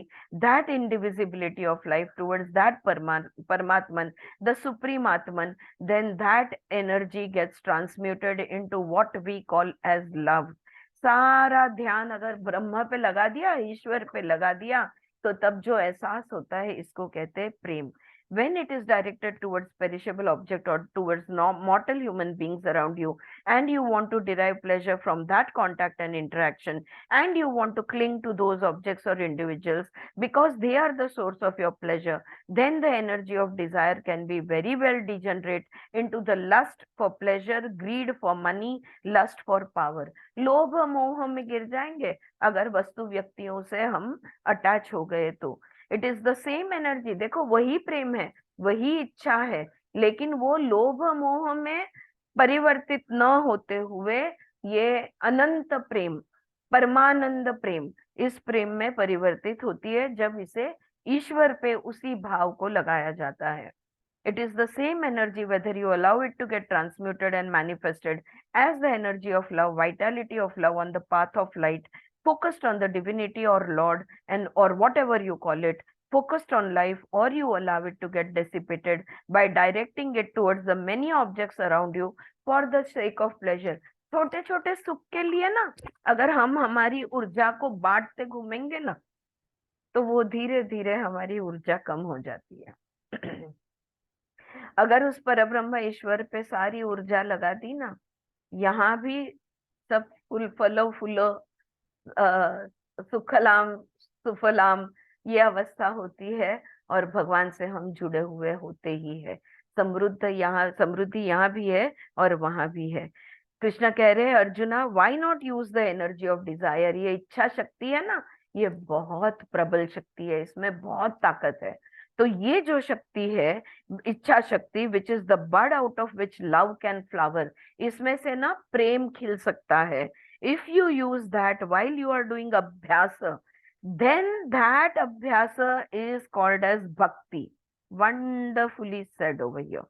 that indivisibility of life, towards that Paramatman, the Supreme Atman, then that energy gets transmuted into what we call as love. सारा ध्यान अगर ब्रह्म पे लगा दिया, ईश्वर पे लगा दिया, तो तब जो एहसास होता है इसको कहते हैं प्रेम। When it is directed towards perishable object or towards mortal human beings around you, and you want to derive pleasure from that contact and interaction, and you want to cling to those objects or individuals because they are the source of your pleasure, then the energy of desire can be very well degenerate into the lust for pleasure, greed for money, lust for power. लोभ मोह में गिर जाएंगे अगर वस्तु व्यक्तियों से हम अटैच हो गए तो। It is the same energy, देखो वही प्रेम है, वही इच्छा है, लेकिन वो लोभ मोह में परिवर्तित न होते हुए ये अनंत प्रेम, परमानंद प्रेम, इस प्रेम में परिवर्तित होती है जब इसे ईश्वर पे उसी भाव को लगाया जाता है। It is the same energy whether you allow it to get transmuted and manifested as the energy of love, vitality of love on the path of light, focused on the divinity or Lord, and or whatever you call it, focused on life, or you allow it to get dissipated by directing it towards the many objects around you for the sake of pleasure. छोटे छोटे सुख के लिए ना अगर हम हमारी ऊर्जा को बांटते घूमेंगे ना, तो वो धीरे धीरे हमारी ऊर्जा कम हो जाती है। अगर उस परब्रह्म ईश्वर पे सारी ऊर्जा लगा दी ना, यहाँ भी सब फलो फूलो सुखलाम सुफलाम ये अवस्था होती है, और भगवान से हम जुड़े हुए होते ही है। समृद्धि यहाँ भी है और वहां भी है। कृष्णा कह रहे हैं, arjuna why not use the energy of Dzire. ये इच्छा शक्ति है ना, ये बहुत प्रबल शक्ति है, इसमें बहुत ताकत है। तो ये जो शक्ति है, इच्छा शक्ति, which is the bud out of which love can flower, इसमें से ना प्रेम खिल सकता है। If you use that while you are doing अभ्यास, then that अभ्यास is called as bhakti. Wonderfully said over here.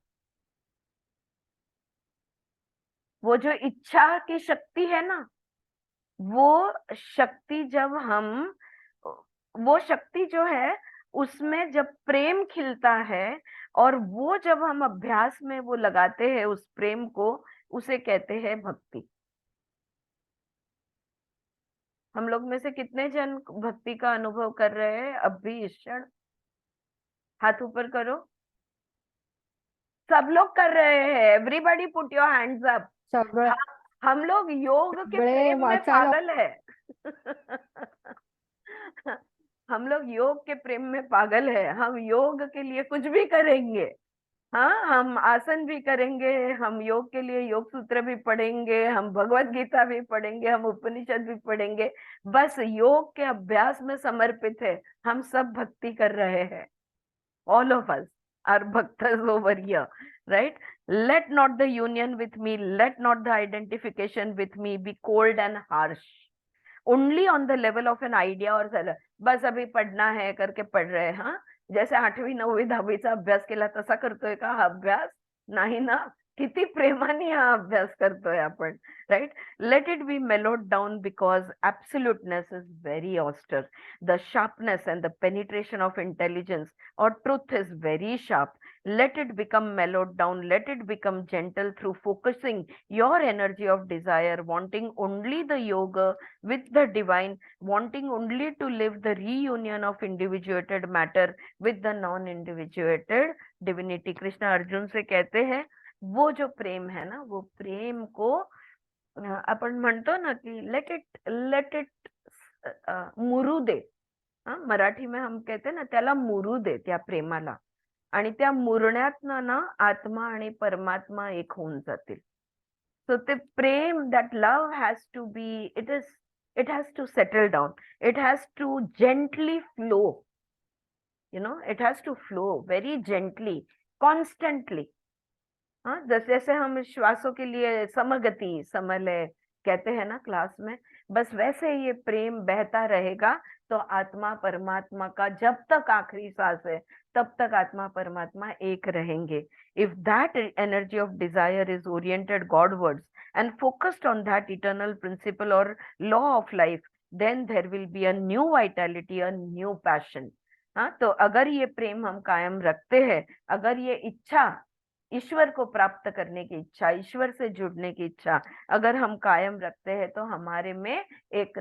वो जो इच्छा की शक्ति है ना, वो शक्ति जब हम, वो शक्ति जो है उसमें जब प्रेम खिलता है, और वो जब हम अभ्यास में वो लगाते हैं उस प्रेम को, उसे कहते हैं भक्ति। हम लोग में से कितने जन भक्ति का अनुभव कर रहे हैं अब भी इस क्षण? हाथ ऊपर करो। सब लोग कर रहे हैं, everybody put your hands up. सगळं हम लोग योग के सगळे प्रेम में वाचायला पागल है। हम लोग योग के प्रेम में पागल है, हम योग के लिए कुछ भी करेंगे। हाँ, हम आसन भी करेंगे, हम योग के लिए योग सूत्र भी पढ़ेंगे, हम भगवत गीता भी पढ़ेंगे, हम उपनिषद भी पढ़ेंगे, बस योग के अभ्यास में समर्पित है। हम सब भक्ति कर रहे हैं। All of us are bhaktas over here, right? Let not the union with me, let not the identification with me be cold and harsh. Only on the level of an idea or बस अभी पढ़ना है करके पढ़ रहे हैं। हाँ, जैसे 8वीं 9वीं 10वीचा अभ्यास केला तसा करतोय का हा अभ्यास? नाही ना, किती प्रेमाने हा अभ्यास करतोय आपण, right. Let it be mellowed down because absoluteness is very austere. The sharpness and the penetration of intelligence or truth is very sharp. Let it become mellowed down. Let it become gentle through focusing your energy of desire, wanting only the yoga with the divine, wanting only to live the reunion of individuated matter with the non-individuated divinity. Krishna Arjun से कहते हैं वो जो प्रेम है ना, वो प्रेम को आपण म्हणतो ना की लेट इट मुरू दे. मराठी में हम कहते ना त्याला मुरू दे, त्या प्रेमाला. आणि त्या मुरण्यातनं ना आत्मा आणि परमात्मा एक होऊन जातील. सो ते प्रेम, that love has to be, it has to settle down, it has to gently flow, it has to flow very gently, constantly. हाँ, जैसे जैसे हम श्वासों के लिए समगति समलय कहते हैं ना क्लास में, बस वैसे ये प्रेम बहता रहेगा तो आत्मा परमात्मा का जब तक आखिरी सांस है तब तक आत्मा परमात्मा एक रहेंगे. If that energy of desire is oriented godwards and focused on that eternal principle और law of life, then there will be a new vitality, a new passion. हाँ, तो अगर ये प्रेम हम कायम रखते हैं, अगर ये इच्छा, ईश्वर को प्राप्त करने की इच्छा, ईश्वर से जुड़ने की इच्छा अगर हम कायम रखते हैं, तो हमारे में एक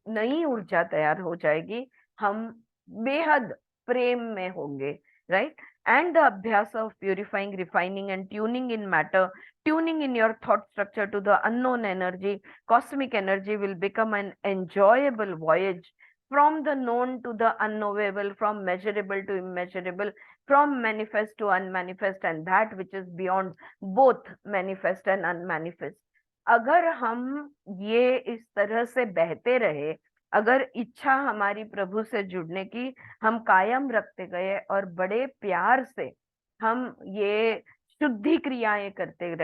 नई ऊर्जा तैयार हो जाएगी. हम बेहद प्रेम में होंगे, राइट. एंड द अभ्यास of purifying, refining and tuning in matter, tuning in your thought structure to the unknown energy, cosmic energy will become an enjoyable voyage from the known to the unknowable, from measurable to immeasurable, from manifest to unmanifest, and that which is beyond both manifest and unmanifest. अगर हम ये इस तरह से बहते रहे, अगर इच्छा हमारी प्रभु से जुड़ने की हम कायम रखते गए और बड़े प्यार से हम ये शुद्धि क्रियाएं करते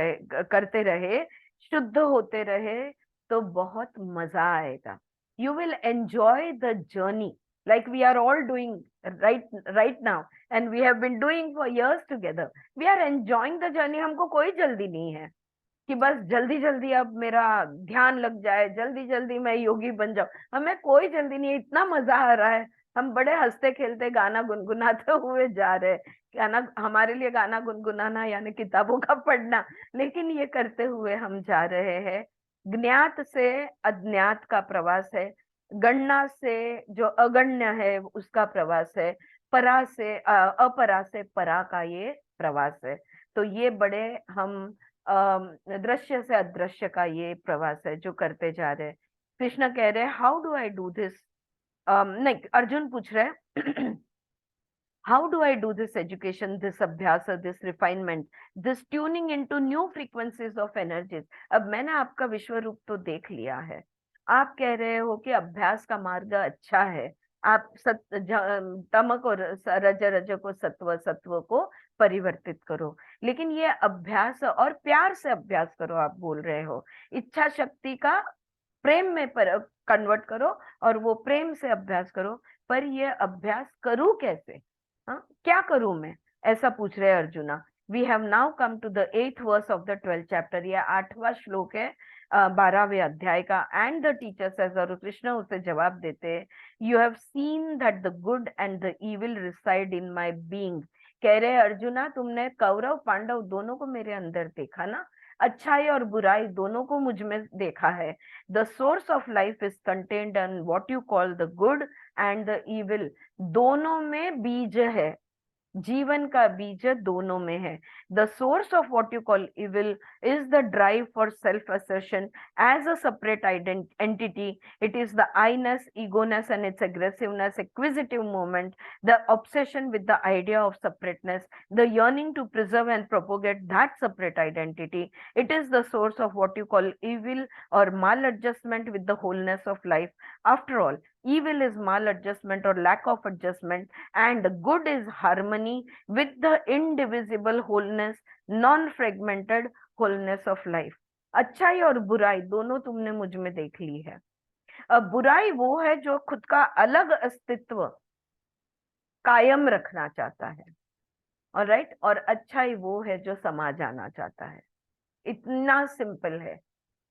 रहे, शुद्ध होते रहे, तो बहुत मजा आएगा. You will enjoy the journey like we are all doing right now, and we have been doing for years together. We are enjoying the journey. हमको कोई जल्दी नहीं है कि बस जल्दी जल्दी अब मेरा ध्यान लग जाए, जल्दी जल्दी मैं योगी बन जाऊं. हमें कोई जल्दी नहीं है, इतना मजा आ रहा है. हम बड़े हंसते खेलते गाना गुनगुनाते हुए जा रहे हैं. गाना हमारे लिए, गाना गुनगुनाना यानी किताबों का पढ़ना, लेकिन ये करते हुए हम जा रहे हैं. ज्ञात से अज्ञात का प्रवास है, गणना से जो अगण्य है उसका प्रवास है, परा से अपरा से परा का ये प्रवास है. तो ये बड़े हम दृश्य से अदृश्य का ये प्रवास है जो करते जा रहे हैं. कृष्ण कह रहे हैं how do I do this. नहीं, अर्जुन पूछ रहे हैं how do I do this education, this abhyas, this refinement, this tuning into new frequencies of energies. अब मैंने आपका विश्व रूप तो देख लिया है. आप कह रहे हो कि अभ्यास का मार्ग अच्छा है, आप तमक और रज को सत्व, सत्व को परिवर्तित करो. लेकिन ये अभ्यास और प्यार से अभ्यास करो, आप बोल रहे हो. इच्छा शक्ति का प्रेम में कन्वर्ट करो और वो प्रेम से अभ्यास करो. पर ये अभ्यास करूं कैसे? हाँ, क्या करूं मैं, ऐसा पूछ रहे Arjuna. We have now come to the 8th verse of the 12th chapter. ये 8वां श्लोक है 12वें अध्याय का. एंड द टीचर सेज, और कृष्ण उसे जवाब देते हैं, you have seen that the good and the evil reside in my being. कह रहे अर्जुना, तुमने कौरव पांडव दोनों को मेरे अंदर देखा ना, अच्छाई और बुराई दोनों को मुझ में देखा है. The source of life is contained in what you call the good and the evil. दोनों में बीज है, जीवन का बीज दोनों में है. The source of what you call evil is the drive for self assertion as a separate entity. It is the Iness, egoness and its aggressiveness, acquisitive moment, the obsession with the idea of separateness, the yearning to preserve and propagate that separate identity. It is the source of what you call evil or maladjustment with the wholeness of life. After all, evil is maladjustment or lack of adjustment, and good is harmony with the indivisible wholeness, non-fragmented wholeness of life. अच्छाई और बुराई दोनों तुमने मुझ में देख ली है. अब बुराई वो है जो खुद का अलग अस्तित्व कायम रखना चाहता है. ऑलराइट, और अच्छाई वो है जो समा जाना चाहता है। इतना सिंपल है।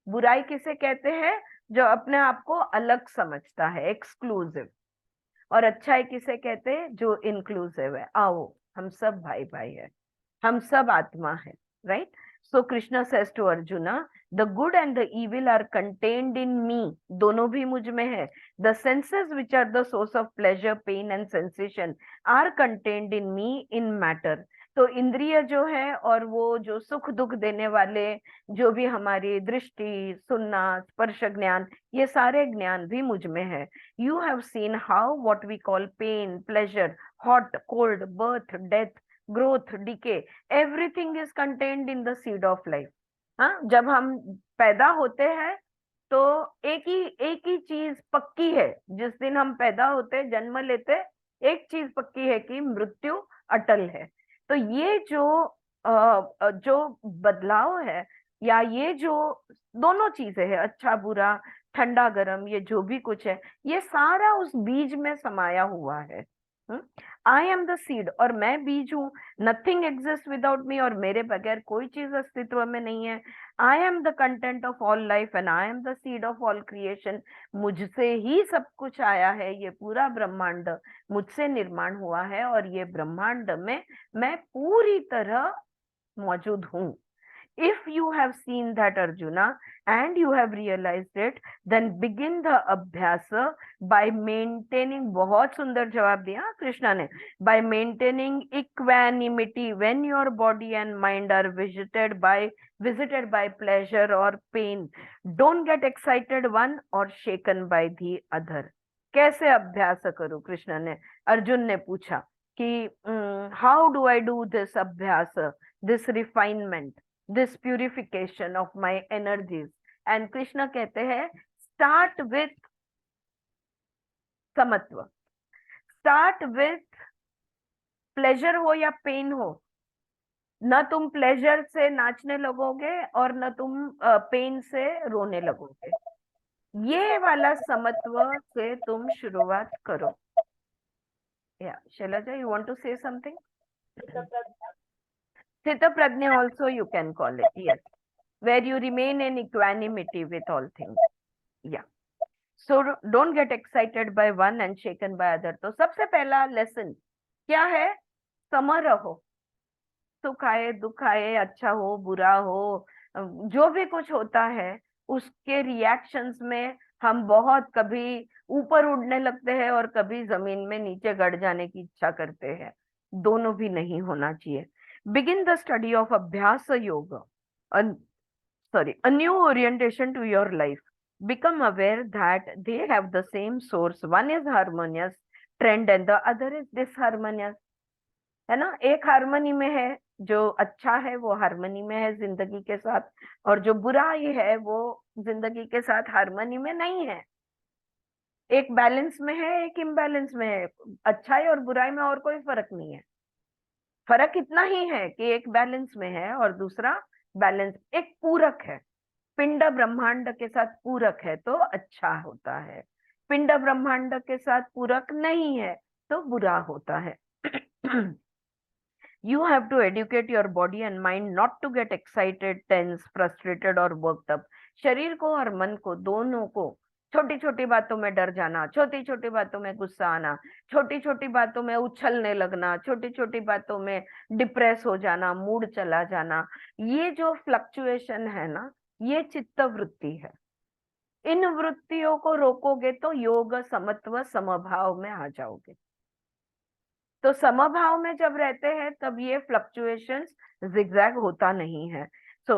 बुराई किसे कहते हैं? जो अपने आप को अलग समझता है, एक्सक्लूसिव। और अच्छाई किसे कहते हैं? जो इंक्लूसिव है। आओ, हम सब भाई भाई है, हम सब आत्मा है, right? So Krishna says to Arjuna, the good and the evil are contained in me, दोनों भी मुझ में है। The senses which are the source of pleasure, pain and sensation are contained in me in matter. तो इंद्रिय जो है और वो जो सुख दुख देने वाले, जो भी हमारी दृष्टि, सुनना, स्पर्श ज्ञान, ये सारे ज्ञान भी मुझ में है। You have seen how what we call pain, pleasure, hot, cold, birth, death, growth, decay, everything is contained in the seed of life. हाँ, जब हम पैदा होते हैं तो एक ही चीज पक्की है। जिस दिन हम पैदा होते, जन्म लेते, एक चीज पक्की है कि मृत्यु अटल है। तो ये जो बदलाव है, या ये जो दोनों चीजें है, अच्छा बुरा, ठंडा गरम, ये जो भी कुछ है, ये सारा उस बीज में समाया हुआ है। आई एम द सीड, और मैं बीज हूं। नथिंग एग्जिस्ट विदाउट मी, और मेरे बगैर कोई चीज अस्तित्व में नहीं है। I am the content of all life and I am the seed of all creation. मुझसे ही सब कुछ आया है, ये पूरा ब्रह्मांड मुझसे निर्माण हुआ है, और ये ब्रह्मांड में मैं पूरी तरह मौजूद हूँ। If you have seen that, Arjuna, and you have realized it, then begin the abhyasa by maintaining, बहुत सुंदर जवाब दिया कृष्णा ने, by maintaining equanimity when your body and mind are visited by pleasure or pain. Don't get excited one or shaken by the other. कैसे अभ्यास करूं? कृष्णा ने, अर्जुन ने पूछा कि how do I do this अभ्यास, this refinement, this purification of my energies? And Krishna कहते हैं, start with समत्व, start with pleasure हो या pain हो, न तुम प्लेजर से नाचने लगोगे और न तुम पेन से रोने लगोगे। ये वाला समत्व से तुम शुरुआत करो। या Selja, you want to say something? Sthita prajna also you can call it, yes, where you remain in equanimity with all things. Yeah. So don't get excited by one and shaken by other. तो सबसे पहला lesson क्या है? सम रहो। सुख आए, दुख आए, अच्छा हो, बुरा हो, जो भी कुछ होता है, उसके रिएक्शंस में हम बहुत कभी ऊपर उड़ने लगते हैं और कभी जमीन में नीचे गड़ जाने की इच्छा करते हैं। दोनों भी नहीं होना चाहिए। Begin the study of Abhyasa Yoga, a new orientation to your life. Become aware that they have the same source. One is harmonious trend and the other is disharmonious. है ना? एक हार्मनी में है, जो अच्छा है वो हार्मनी में है जिंदगी के साथ, और जो बुराई है वो जिंदगी के साथ हार्मनी में नहीं है। एक बैलेंस में है, एक इम्बैलेंस में है। अच्छाई और बुराई में और कोई फर्क नहीं है। फर्क इतना ही है कि एक बैलेंस में है और दूसरा बैलेंस, एक पूरक है। पिंड ब्रह्मांड के साथ पूरक है तो अच्छा होता है, पिंड ब्रह्मांड के साथ पूरक नहीं है तो बुरा होता है। You have to educate your body and mind not to get excited, tense, frustrated or worked up. शरीर को और मन को, दोनों को, छोटी छोटी बातों में डर जाना, छोटी छोटी बातों में गुस्सा आना, छोटी छोटी बातों में उछलने लगना, छोटी छोटी बातों में डिप्रेस हो जाना, मूड चला जाना, ये जो फ्लक्चुएशन है ना, ये चित्त वृत्ति है। इन वृत्तियों को रोकोगे तो योग, समत्व, समभाव में आ जाओगे। तो समभाव में जब रहते हैं तब ये फ्लक्चुएशंस zigzag होता नहीं है। So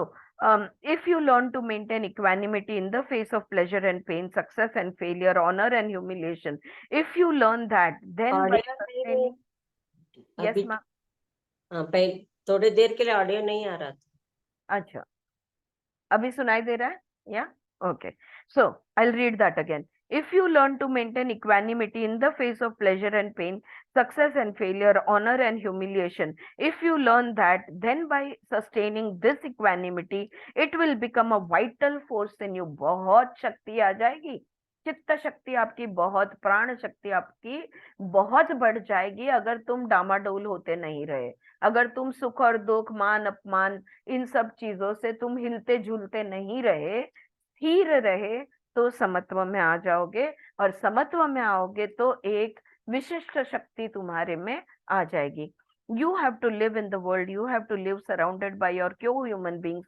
if you learn to maintain equanimity in the face of pleasure and pain, success and failure, honor and humiliation, if you learn that, then by sustaining, yes ma'am, थोड़ी देर के लिए audio नहीं आ रहा था। अच्छा, अभी सुनाई दे रहा है? या okay, so I will read that again. If you learn to maintain equanimity in the face of pleasure and pain, success and failure, honor and humiliation, if you learn that, then by sustaining this equanimity, it will become a vital force in you. बहुत शक्ति आ जाएगी चित्त शक्ति आपकी बहुत, प्राण शक्ति आपकी बहुत बढ़ जाएगी अगर तुम डामाडोल होते नहीं रहे, अगर तुम सुख और दुख, मान अपमान, इन सब चीजों से तुम हिलते झूलते नहीं रहे, स्थिर रहे, तो समत्व में आ जाओगे। और समत्व में आओगे तो एक विशिष्ट शक्ति तुम्हारे में आ जाएगी। You have to live in the world, you have to live surrounded by your co-human beings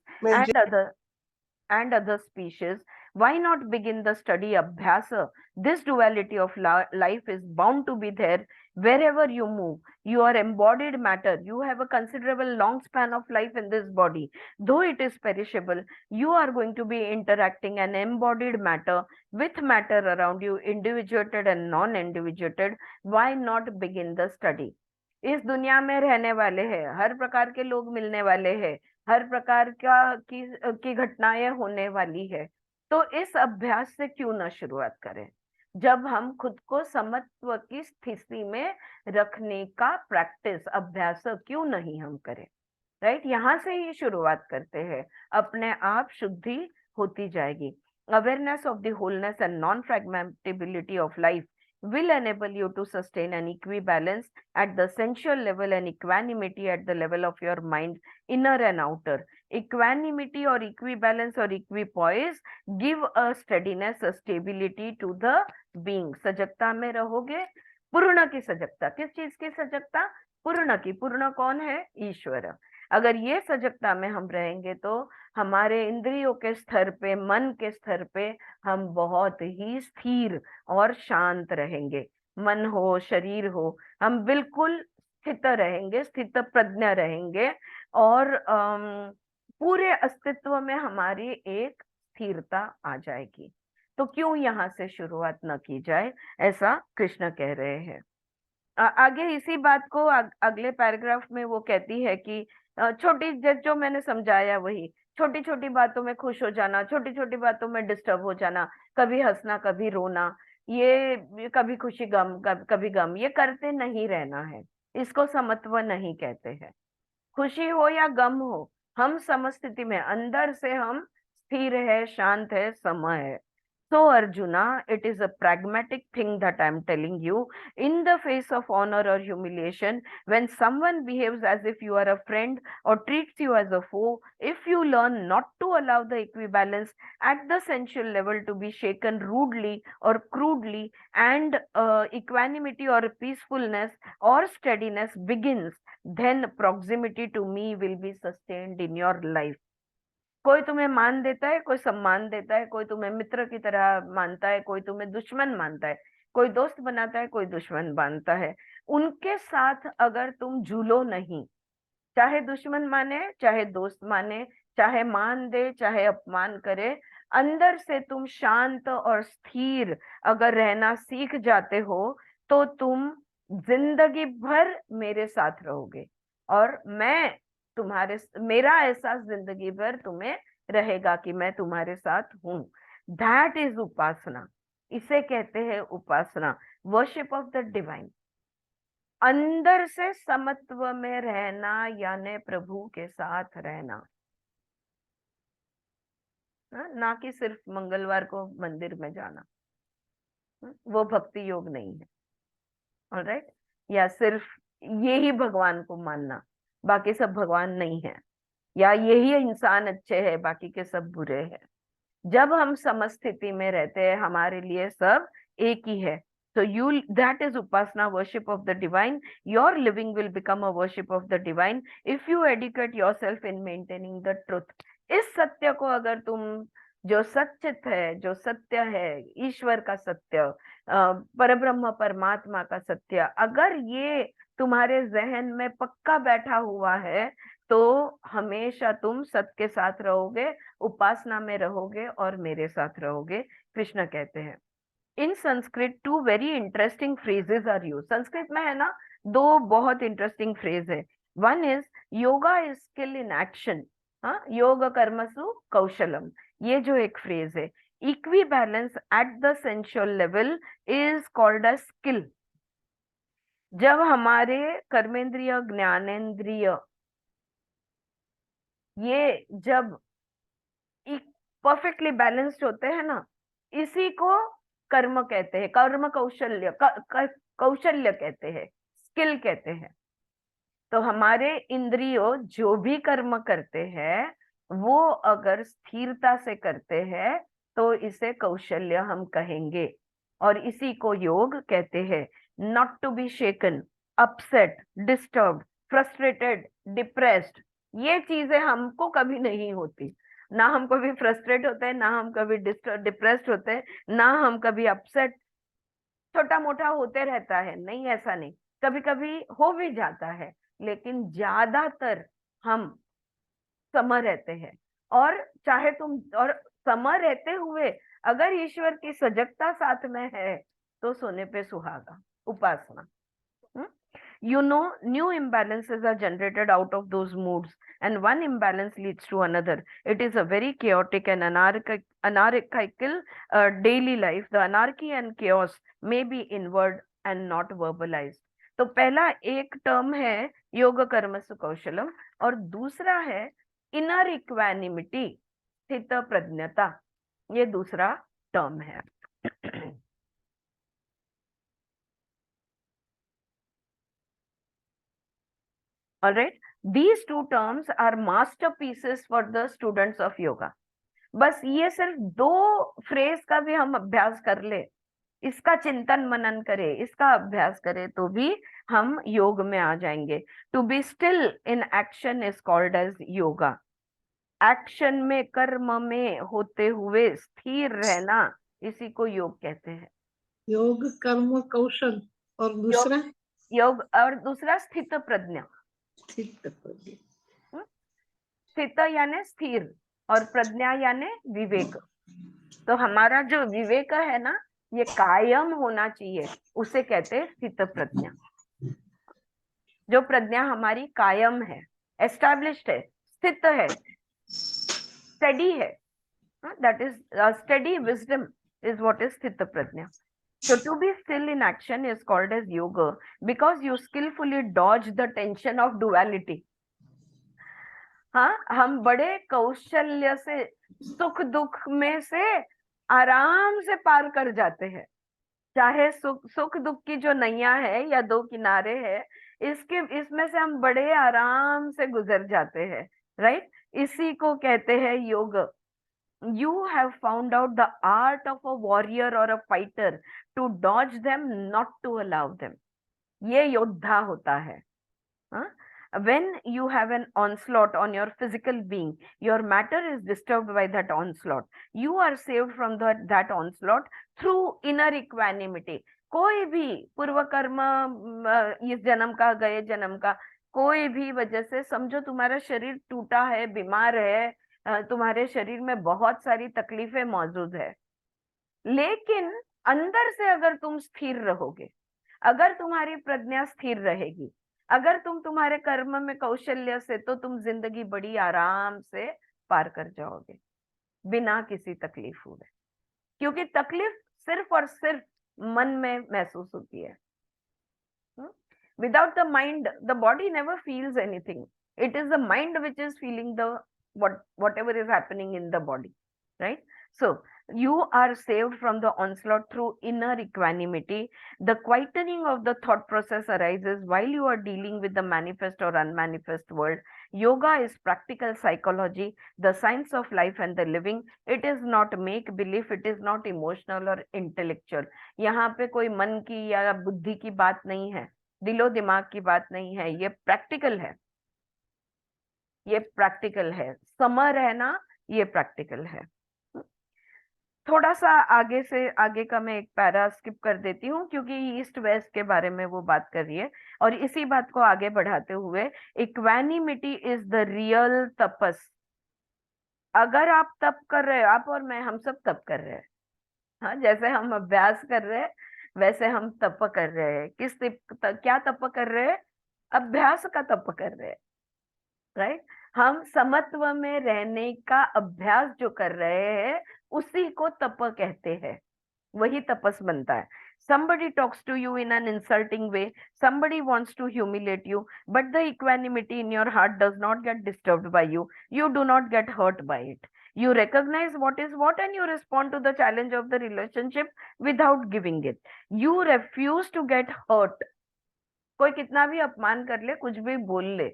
and other species. Why not begin the study Abhyasa? This duality of life is bound to be there wherever you move. You are embodied matter. You have a considerable long span of life in this body. Though it is perishable, you are going to be interacting an embodied matter with matter around you, individuated and non-individuated. Why not begin the study? इस दुनिया में रहने वाले हैं, हर प्रकार के लोग मिलने वाले हैं, हर प्रकार की घटनाएं होने वाली है, तो इस अभ्यास से क्यों ना शुरुआत करें, जब हम खुद को समत्व की स्थिति में रखने का प्रैक्टिस, अभ्यास क्यों नहीं हम करें, राइट? यहाँ से ही शुरुआत करते हैं, अपने आप शुद्धि होती जाएगी। Awareness of the wholeness and non fragmentability of life will enable you to sustain an equibalence at the sensual level and equanimity at the level of your mind, inner and outer. Equanimity or equibalence or equipoise give a steadiness, a stability to the being. सजगता में रहोगे, पूर्ण की सजगता। किस चीज की सजगता? पूर्ण की। पूर्ण कौन है? ईश्वर। अगर ये सजगता में हम रहेंगे तो हमारे इंद्रियों के स्तर पे, मन के स्तर पे हम बहुत ही स्थिर और शांत रहेंगे। मन हो, शरीर हो, हम बिल्कुल स्थित रहेंगे, स्थित प्रज्ञ रहेंगे, और पूरे अस्तित्व में हमारी एक स्थिरता आ जाएगी। तो क्यों यहाँ से शुरुआत न की जाए, ऐसा कृष्ण कह रहे हैं। आगे इसी बात को अगले पैराग्राफ में वो कहती है कि छोटी, जो मैंने समझाया वही, छोटी छोटी बातों में खुश हो जाना, छोटी छोटी बातों में डिस्टर्ब हो जाना, कभी हंसना कभी रोना, ये कभी खुशी गम, कभी गम, ये करते नहीं रहना है, इसको समत्व नहीं कहते हैं। खुशी हो या गम हो, हम समस्थिति में, अंदर से हम स्थिर है, शांत है, सम है। So Arjuna, it is a pragmatic thing that I am telling you. In the face of honor or humiliation, when someone behaves as if you are a friend or treats you as a foe, if you learn not to allow the equivalence at the sensual level to be shaken rudely or crudely, and equanimity or peacefulness or steadiness begins, then proximity to me will be sustained in your life. कोई तुम्हें मान देता है, कोई सम्मान देता है, कोई तुम्हें मित्र की तरह मानता है, कोई तुम्हें दुश्मन मानता है, कोई दोस्त बनाता है, कोई दुश्मन मानता है। उनके साथ अगर तुम झूलो नहीं, चाहे दुश्मन माने, चाहे दोस्त माने, चाहे मान दे, चाहे अपमान करे, अंदर से तुम शांत और स्थिर अगर रहना सीख जाते हो, तो तुम जिंदगी भर मेरे साथ रहोगे, और मैं तुम्हारे, मेरा एहसास जिंदगी भर तुम्हें रहेगा कि मैं तुम्हारे साथ हूं। दैट इज उपासना, इसे कहते हैं उपासना, वर्शिप ऑफ द डिवाइन। अंदर से समत्व में रहना, यानी प्रभु के साथ रहना, ना कि सिर्फ मंगलवार को मंदिर में जाना, वो भक्ति योग नहीं है। ऑलराइट? या सिर्फ यही भगवान को मानना, बाकी सब भगवान नहीं है, या यही इंसान अच्छे हैं, बाकी के सब बुरे हैं। जब हम समस्थिति में रहते हैं, हमारे लिए सब एक ही है। So that is upasana, worship of the divine. Your living will become a worship of the divine if you educate yourself in maintaining the truth. इस सत्य को अगर तुम, जो सच्चित है, जो सत्य है, ईश्वर का सत्य, परब्रह्म परमात्मा का सत्य, अगर ये तुम्हारे जहन में पक्का बैठा हुआ है, तो हमेशा तुम सत्य के साथ रहोगे, उपासना में रहोगे और मेरे साथ रहोगे। कृष्ण कहते हैं। In Sanskrit two very interesting phrases are used. Sanskrit में है ना, दो बहुत इंटरेस्टिंग फ्रेज है। One is yoga is skill in action, योग कर्मसु कौशलम, ये जो एक फ्रेज है। Equibalance at the sensual level is called a skill. जब हमारे कर्मेंद्रिय, ज्ञानेंद्रिय, ये जब परफेक्टली बैलेंस्ड होते हैं ना, इसी को कर्म कहते हैं, कर्म कौशल्य, कौशल्य कहते हैं, स्किल कहते हैं। तो हमारे इंद्रियों जो भी कर्म करते हैं वो अगर स्थिरता से करते हैं तो इसे कौशल्य हम कहेंगे, और इसी को योग कहते हैं। Not to be shaken, upset, disturb, frustrated, depressed, ये चीजें हमको कभी नहीं होती। ना हम कभी फ्रस्ट्रेट होते हैं, ना हम कभी डिप्रेस्ड होते हैं, ना हम कभी अपसेट। छोटा मोटा होते रहता है, नहीं ऐसा नहीं, कभी कभी हो भी जाता है, लेकिन ज्यादातर हम सम रहते हैं। और चाहे तुम, और सम रहते हुए अगर ईश्वर की सजगता साथ में है तो सोने पे सुहागा, उपासना। You know, new imbalances are generated out of those moods, and one imbalance leads to another. It is a very chaotic and anarchical daily life. The anarchy and chaos may be inward and not verbalized. तो पहला एक term है योग कर्मसु कौशलम, और दूसरा है inner equanimity, स्थित प्रज्ञता, ये दूसरा टर्म है। All right, these two terms are masterpieces for the students of yoga. बस ये सिर्फ दो फ्रेज का भी हम अभ्यास कर ले, इसका चिंतन मनन करें, इसका अभ्यास करें, तो भी हम योग में आ जाएंगे। To be still in action is called as yoga. Action में, कर्म में होते हुए स्थिर रहना, इसी को योग कहते हैं। योग कर्म कौशल और दूसरा योग और दूसरा स्थित प्रज्ञा। स्थित यानी स्थिर और प्रज्ञा यानी विवेक। तो हमारा जो विवेक है ना, ये कायम होना चाहिए, उसे कहते हैं स्थित प्रज्ञा। जो प्रज्ञा हमारी कायम है, एस्टैब्लिश्ड है, स्थित है, स्टडी है, that is study wisdom is what is स्थित प्रज्ञा। So to be still in action is called as yoga because you skillfully dodge the tension of duality. हाँ, हम बड़े कौशल्य से सुख दुख में से आराम से पार कर जाते हैं। चाहे सुख दुख की जो नैया है या दो किनारे है, इसमें से हम बड़े आराम से गुजर जाते हैं, राइट? इसी को कहते हैं योग। You have found out the art of a warrior or a fighter to dodge them, not to allow them. ये योद्धा होता है। When you have an onslaught on your physical being, your matter is disturbed by that onslaught. You are saved from that onslaught through inner equanimity. कोई भी पूर्व कर्म, इस जन्म का, गए जन्म का, कोई भी वजह से समझो तुम्हारा शरीर टूटा है, बीमार है, तुम्हारे शरीर में बहुत सारी तकलीफें मौजूद है, लेकिन अंदर से अगर तुम स्थिर रहोगे, अगर तुम्हारी प्रज्ञा स्थिर रहेगी, अगर तुम तुम्हारे कर्म में कौशल्य से, तो तुम जिंदगी बड़ी आराम से पार कर जाओगे बिना किसी तकलीफ हुए। क्योंकि तकलीफ सिर्फ और सिर्फ मन में महसूस होती है। Without the mind the body never feels anything, it is the mind which is feeling the whatever is happening in the body, right? So you are saved from the onslaught through inner equanimity. The quietening of the thought process arises while you are dealing with the manifest or unmanifest world. Yoga is practical psychology, the science of life and the living. It is not make believe, it is not emotional or intellectual. यहाँ पे कोई मन की या बुद्धि की बात नहीं है, दिलो दिमाग की बात नहीं है, ये प्रैक्टिकल है, ये प्रैक्टिकल है। समय रहना ये प्रैक्टिकल है। थोड़ा सा आगे से, आगे का मैं एक पैरा स्किप कर देती हूँ क्योंकि ईस्ट वेस्ट के बारे में वो बात कर रही है, और इसी बात को आगे बढ़ाते हुए, इक्वानिमिटी इज द रियल तपस। अगर आप तप कर रहे हो, आप और मैं, हम सब तप कर रहे हैं। हाँ, जैसे हम अभ्यास कर रहे हैं वैसे हम तप कर रहे हैं। क्या तप कर रहे हैं? अभ्यास का तप कर रहे हैं, राइट? हम समत्व में रहने का अभ्यास जो कर रहे हैं उसी को तप कहते हैं, वही तपस बनता है। Somebody talks to you in an insulting way, somebody wants to humiliate you, but the equanimity in your heart does not get disturbed by you. You do not get hurt by it. You recognize what is what and you respond to the challenge of the relationship without giving it. You refuse to get hurt. कोई कितना भी अपमान कर ले, कुछ भी बोल ले,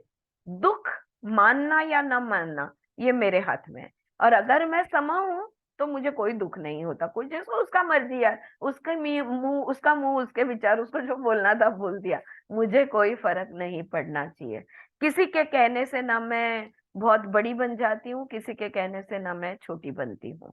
दुख मानना या न मानना ये मेरे हाथ में है। और अगर मैं समा हूं तो मुझे कोई दुख नहीं होता। कोई जिसको उसका मर्जी यार, उसका मुंह उसके विचार, उसको जो बोलना था बोल दिया, मुझे कोई फर्क नहीं पड़ना चाहिए। किसी के कहने से ना मैं बहुत बड़ी बन जाती हूँ, किसी के कहने से ना मैं छोटी बनती हूँ।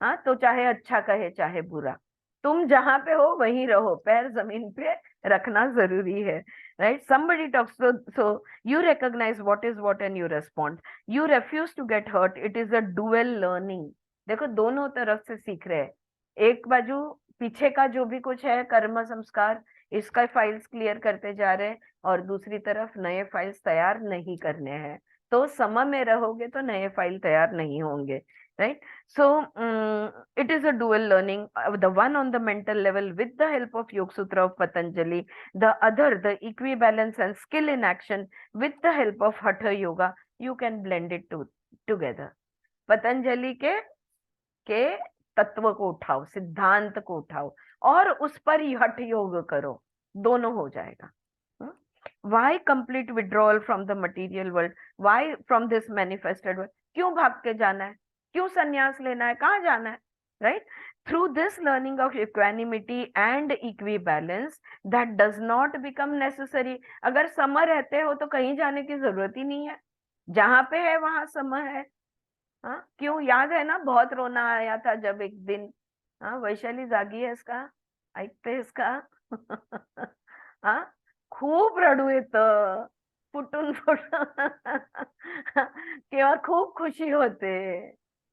हाँ, तो चाहे अच्छा कहे चाहे बुरा, तुम जहां पे हो वहीं रहो, पैर जमीन पे रखना जरूरी है, right? Somebody talks, so you recognize what is what and you respond. You refuse to get hurt. It is a dual learning. देखो दोनों तरफ से सीख रहे हैं। एक बाजू पीछे का जो भी कुछ है कर्म संस्कार, इसका फाइल्स क्लियर करते जा रहे हैं, और दूसरी तरफ नए फाइल्स तैयार नहीं करने हैं। तो समय में रहोगे तो नए फाइल तैयार नहीं होंगे, right? So it is a dual learning, the one on the mental level with the help of Yoga Sutra of Patanjali, the other the equibalence and skill in action with the help of Hatha Yoga. You can blend it together. Patanjali के तत्व को उठाओ, सिद्धांत को उठाओ और उस पर ही हठ योग करो, दोनों हो जाएगा। Why complete withdrawal from the material world? Why from this manifested world? क्यों भाग के जाना है, क्यों संन्यास लेना है, कहाँ जाना है, right? Through this learning of equanimity and equibalence, that does not become necessary. अगर समय रहते हो तो कहीं जाने की जरूरत ही नहीं है, जहां पे है वहां समय है। हाँ, क्यों, याद है ना, बहुत रोना आया था जब एक दिन, हाँ वैशाली जागी है इसका, ऐकते इसका हाँ, खूप रडू येतं, फुटून किंवा खूप खुशी होते,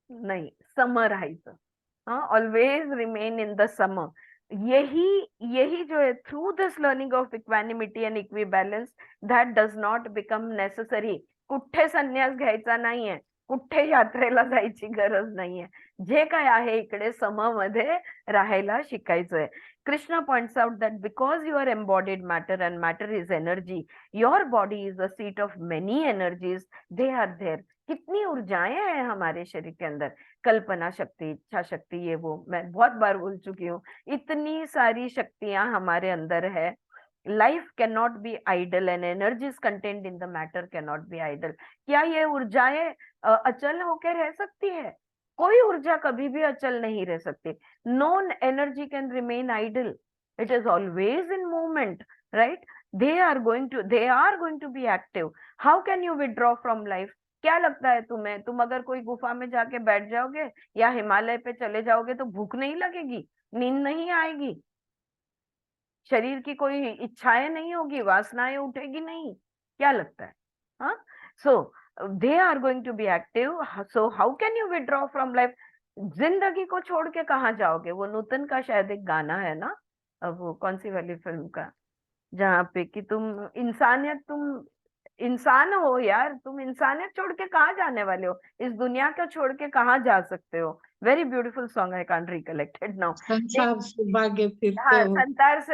नाही सम राहायचं, हाँ, always remain in the sam. यही जो है, through this learning of equanimity and equibalance, that does not become necessary. कुठे संन्यास घ्यायचा नाहीये, कुठे यात्रेला जायची गरज नाहीये, जे काय आहे इकडे सममध्ये राहायला शिकायचंय। Krishna points out that because you are embodied matter and matter is energy, your body is a seat of many energies. They are there. कितनी ऊर्जाएं हैं हमारे शरीर के अंदर, कल्पना शक्ति, इच्छा शक्ति, ये वो मैं बहुत बार बोल चुकी हूँ, इतनी सारी शक्तियां हमारे अंदर है। Life cannot be idle and energies contained in the matter cannot be idle. क्या ये ऊर्जाएं अचल होकर रह सकती है? कोई ऊर्जा कभी भी अचल नहीं रह सकती। No energy can remain idle. It is always in movement, right? They are going to be active. How can you withdraw from life? क्या लगता है तुम्हें, तुम अगर कोई गुफा में जाके बैठ जाओगे या हिमालय पे चले जाओगे तो भूख नहीं लगेगी, नींद नहीं आएगी, शरीर की कोई इच्छाएं नहीं होगी, वासनाएं उठेगी नहीं, क्या लगता है? हाँ, so they are going to be active. So how can you withdraw from life? जिंदगी को छोड़ के कहाँ जाओगे? वो नूतन का शायद एक गाना है ना, अब वो कौन सी वाली फिल्म का, जहाँ पे कि तुम इंसान हो यार, तुम इंसानियत छोड़ के कहाँ जाने वाले हो, इस दुनिया को छोड़ के कहाँ जा सकते हो। Very beautiful song, I can't recollect it now. संसार से भागे फिरते हाँ, हो,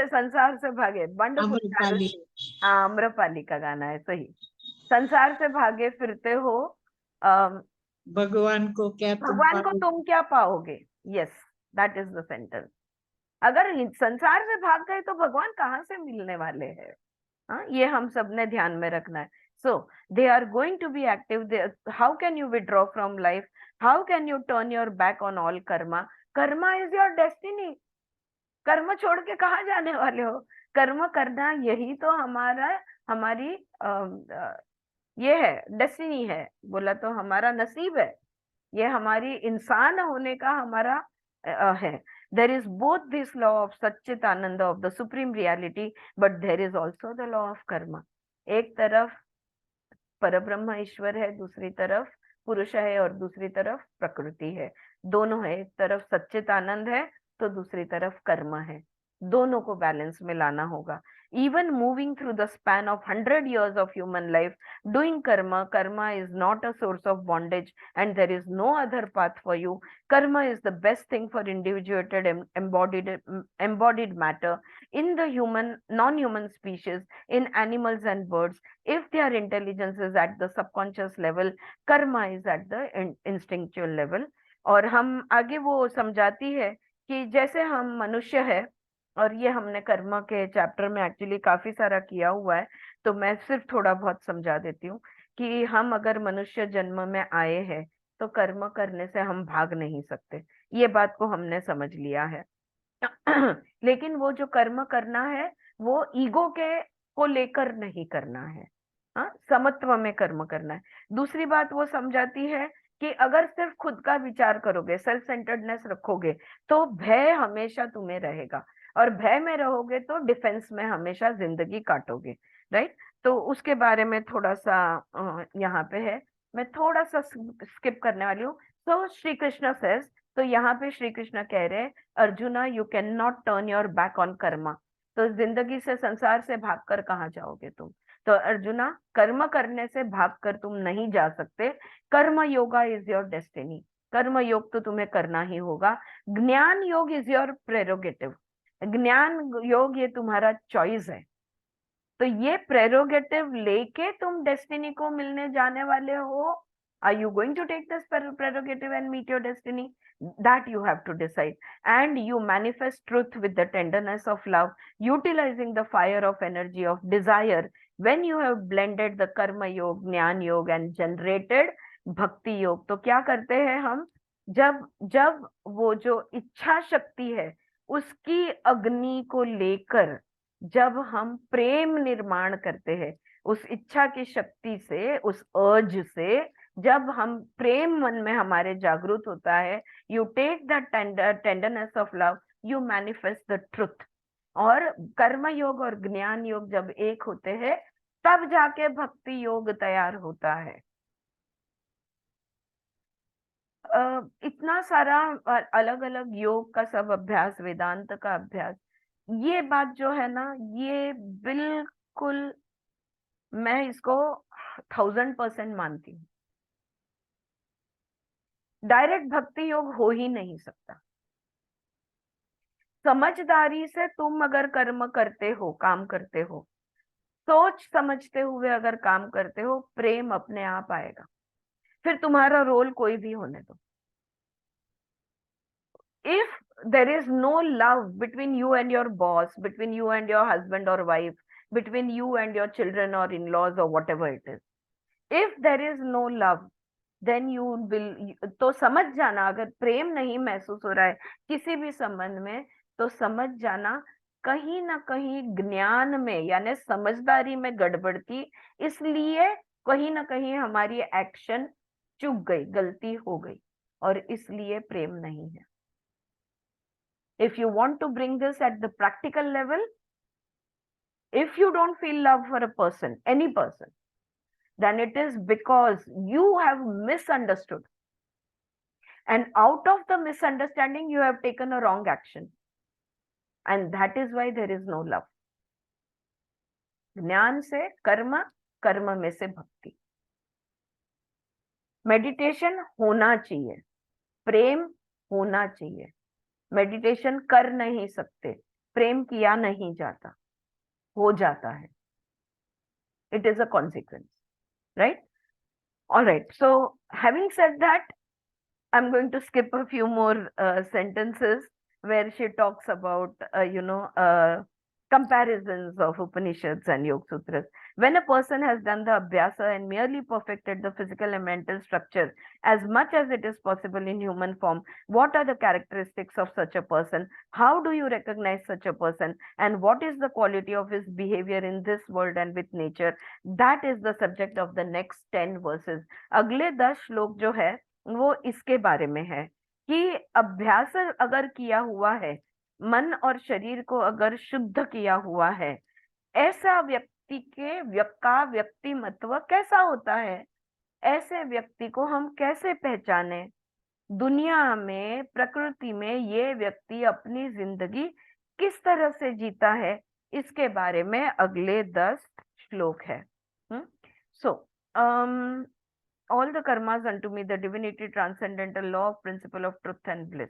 संसार से भागे, वंडरफुल, आम्रपाली। हाँ आम्रपाली का गाना है, सही। संसार से भागे फिरते हो, भगवान को क्या तुम भगवान को पाओगे? तुम क्या पाओगे? Yes, that is the sentence. अगर संसार से भाग गए तो भगवान कहाँ से मिलने वाले हैं? हाँ, ये हम सब ने ध्यान में रखना है। So they are going to be active. How can you withdraw from life? How can you turn your back on all karma? Karma is your destiny. कर्म छोड़ के कहाँ जाने वाले हो? कर्म करना यही तो हमारी ये है, डेस्टिनी है, बोला तो हमारा नसीब है, ये हमारी इंसान होने का हमारा है। There is both this law of Satchit Ananda of the supreme reality, but there is also the law of karma. एक तरफ परब्रह्म ईश्वर है, दूसरी तरफ पुरुष है और दूसरी तरफ प्रकृति है, दोनों है। एक तरफ सच्चित आनंद है तो दूसरी तरफ कर्म है, दोनों को बैलेंस में लाना होगा। Even moving through the span of 100 years of human life, doing karma is not a source of bondage and there is no other path for you. Karma is the best thing for individuated embodied matter in the non-human species, in animals and birds. If their intelligence is at the subconscious level, karma is at the instinctual level. और हम आगे वो समझाती है कि जैसे हम मनुष्य है, और ये हमने कर्म के चैप्टर में एक्चुअली काफी सारा किया हुआ है, तो मैं सिर्फ थोड़ा बहुत समझा देती हूँ कि हम अगर मनुष्य जन्म में आए हैं तो कर्म करने से हम भाग नहीं सकते, ये बात को हमने समझ लिया है। लेकिन वो जो कर्म करना है वो ईगो के को लेकर नहीं करना है, हाँ, समत्व में कर्म करना है। दूसरी बात वो समझाती है कि अगर सिर्फ खुद का विचार करोगे, सेल्फ सेंटर्डनेस रखोगे, तो भय हमेशा तुम्हें रहेगा, और भय में रहोगे तो डिफेंस में हमेशा जिंदगी काटोगे, राइट। तो उसके बारे में थोड़ा सा यहाँ पे है, मैं थोड़ा सा स्किप करने वाली हूँ। तो श्री कृष्ण सेज, तो यहाँ पे श्री कृष्ण कह रहे हैं, arjuna you can not turn your back on Karma. तो जिंदगी से, संसार से भागकर कहाँ जाओगे तुम? तो अर्जुना, कर्म करने से भागकर तुम नहीं जा सकते। कर्म योगा इज योर डेस्टिनी, कर्म योग तो तुम्हें करना ही होगा। ज्ञान योग इज योर प्रेरोगेटिव, ज्ञान योग ये तुम्हारा चॉइस है। तो ये प्रेरोगेटिव लेके तुम डेस्टिनी को मिलने जाने वाले हो। Are you going to take this prerogative and meet your destiny? That you have to decide, and you manifest truth with the tenderness of love, utilizing the fire of energy of desire when you have blended the karma yoga, jnana yoga and generated bhakti yoga। तो क्या करते हैं हम? जब वो जो इच्छा शक्ति है उसकी अग्नि को लेकर जब हम प्रेम निर्माण करते हैं, उस इच्छा की शक्ति से, उस अर्ज से जब हम प्रेम मन में हमारे जागृत होता है, you take the tenderness of love, you manifest the truth. और कर्म योग और ज्ञान योग जब एक होते हैं तब जाके भक्ति योग तैयार होता है। इतना सारा अलग अलग योग का सब अभ्यास, वेदांत का अभ्यास, ये बात जो है ना, ये बिल्कुल मैं इसको 1000% मानती हूँ। डायरेक्ट भक्ति योग हो ही नहीं सकता। समझदारी से तुम अगर कर्म करते हो, काम करते हो, सोच समझते हुए अगर काम करते हो, प्रेम अपने आप आएगा, फिर तुम्हारा रोल कोई भी होने दो। If there is no love between you and your boss, between you and your husband or wife, between you and your children or in-laws or whatever it is, if there is no love, then you will, तो समझ जाना, अगर प्रेम नहीं महसूस हो रहा है किसी भी संबंध में, तो समझ जाना कहीं ना कहीं ज्ञान में यानी समझदारी में गड़बड़ थी, इसलिए कहीं ना कहीं हमारी एक्शन चूक गई, गलती हो गई, और इसलिए प्रेम नहीं है। If you want to bring this at the practical level, if you don't feel love for a person, any person, then it is because you have misunderstood. And out of the misunderstanding, you have taken a wrong action. And that is why there is no love. ज्ञान से कर्म, कर्म में से भक्ति। Meditation होना चाहिए, प्रेम होना चाहिए। मेडिटेशन कर नहीं सकते, प्रेम किया नहीं जाता, हो जाता है। It is a consequence, right? All right. So having said that, I'm going to skip a few more sentences where she talks about, comparisons of Upanishads and Yoga Sutras. When a person has done the Abhyasa and merely perfected the physical and mental structure as much as it is possible in human form, what are the characteristics of such a person? How do you recognize such a person? And what is the quality of his behavior in this world and with nature? That is the subject of the next 10 verses. अगले 10 श्लोक जो है वो इसके बारे में है कि अभ्यास अगर किया हुआ है, मन और शरीर को अगर शुद्ध किया हुआ है, ऐसा व्यक्ति के व्यक्तिमत्व कैसा होता है, ऐसे व्यक्ति को हम कैसे पहचाने? दुनिया में, प्रकृति में ये व्यक्ति अपनी जिंदगी किस तरह से जीता है, इसके बारे में अगले 10 श्लोक है। सो all the karmas unto me, the divinity, transcendental law of principle of truth and bliss.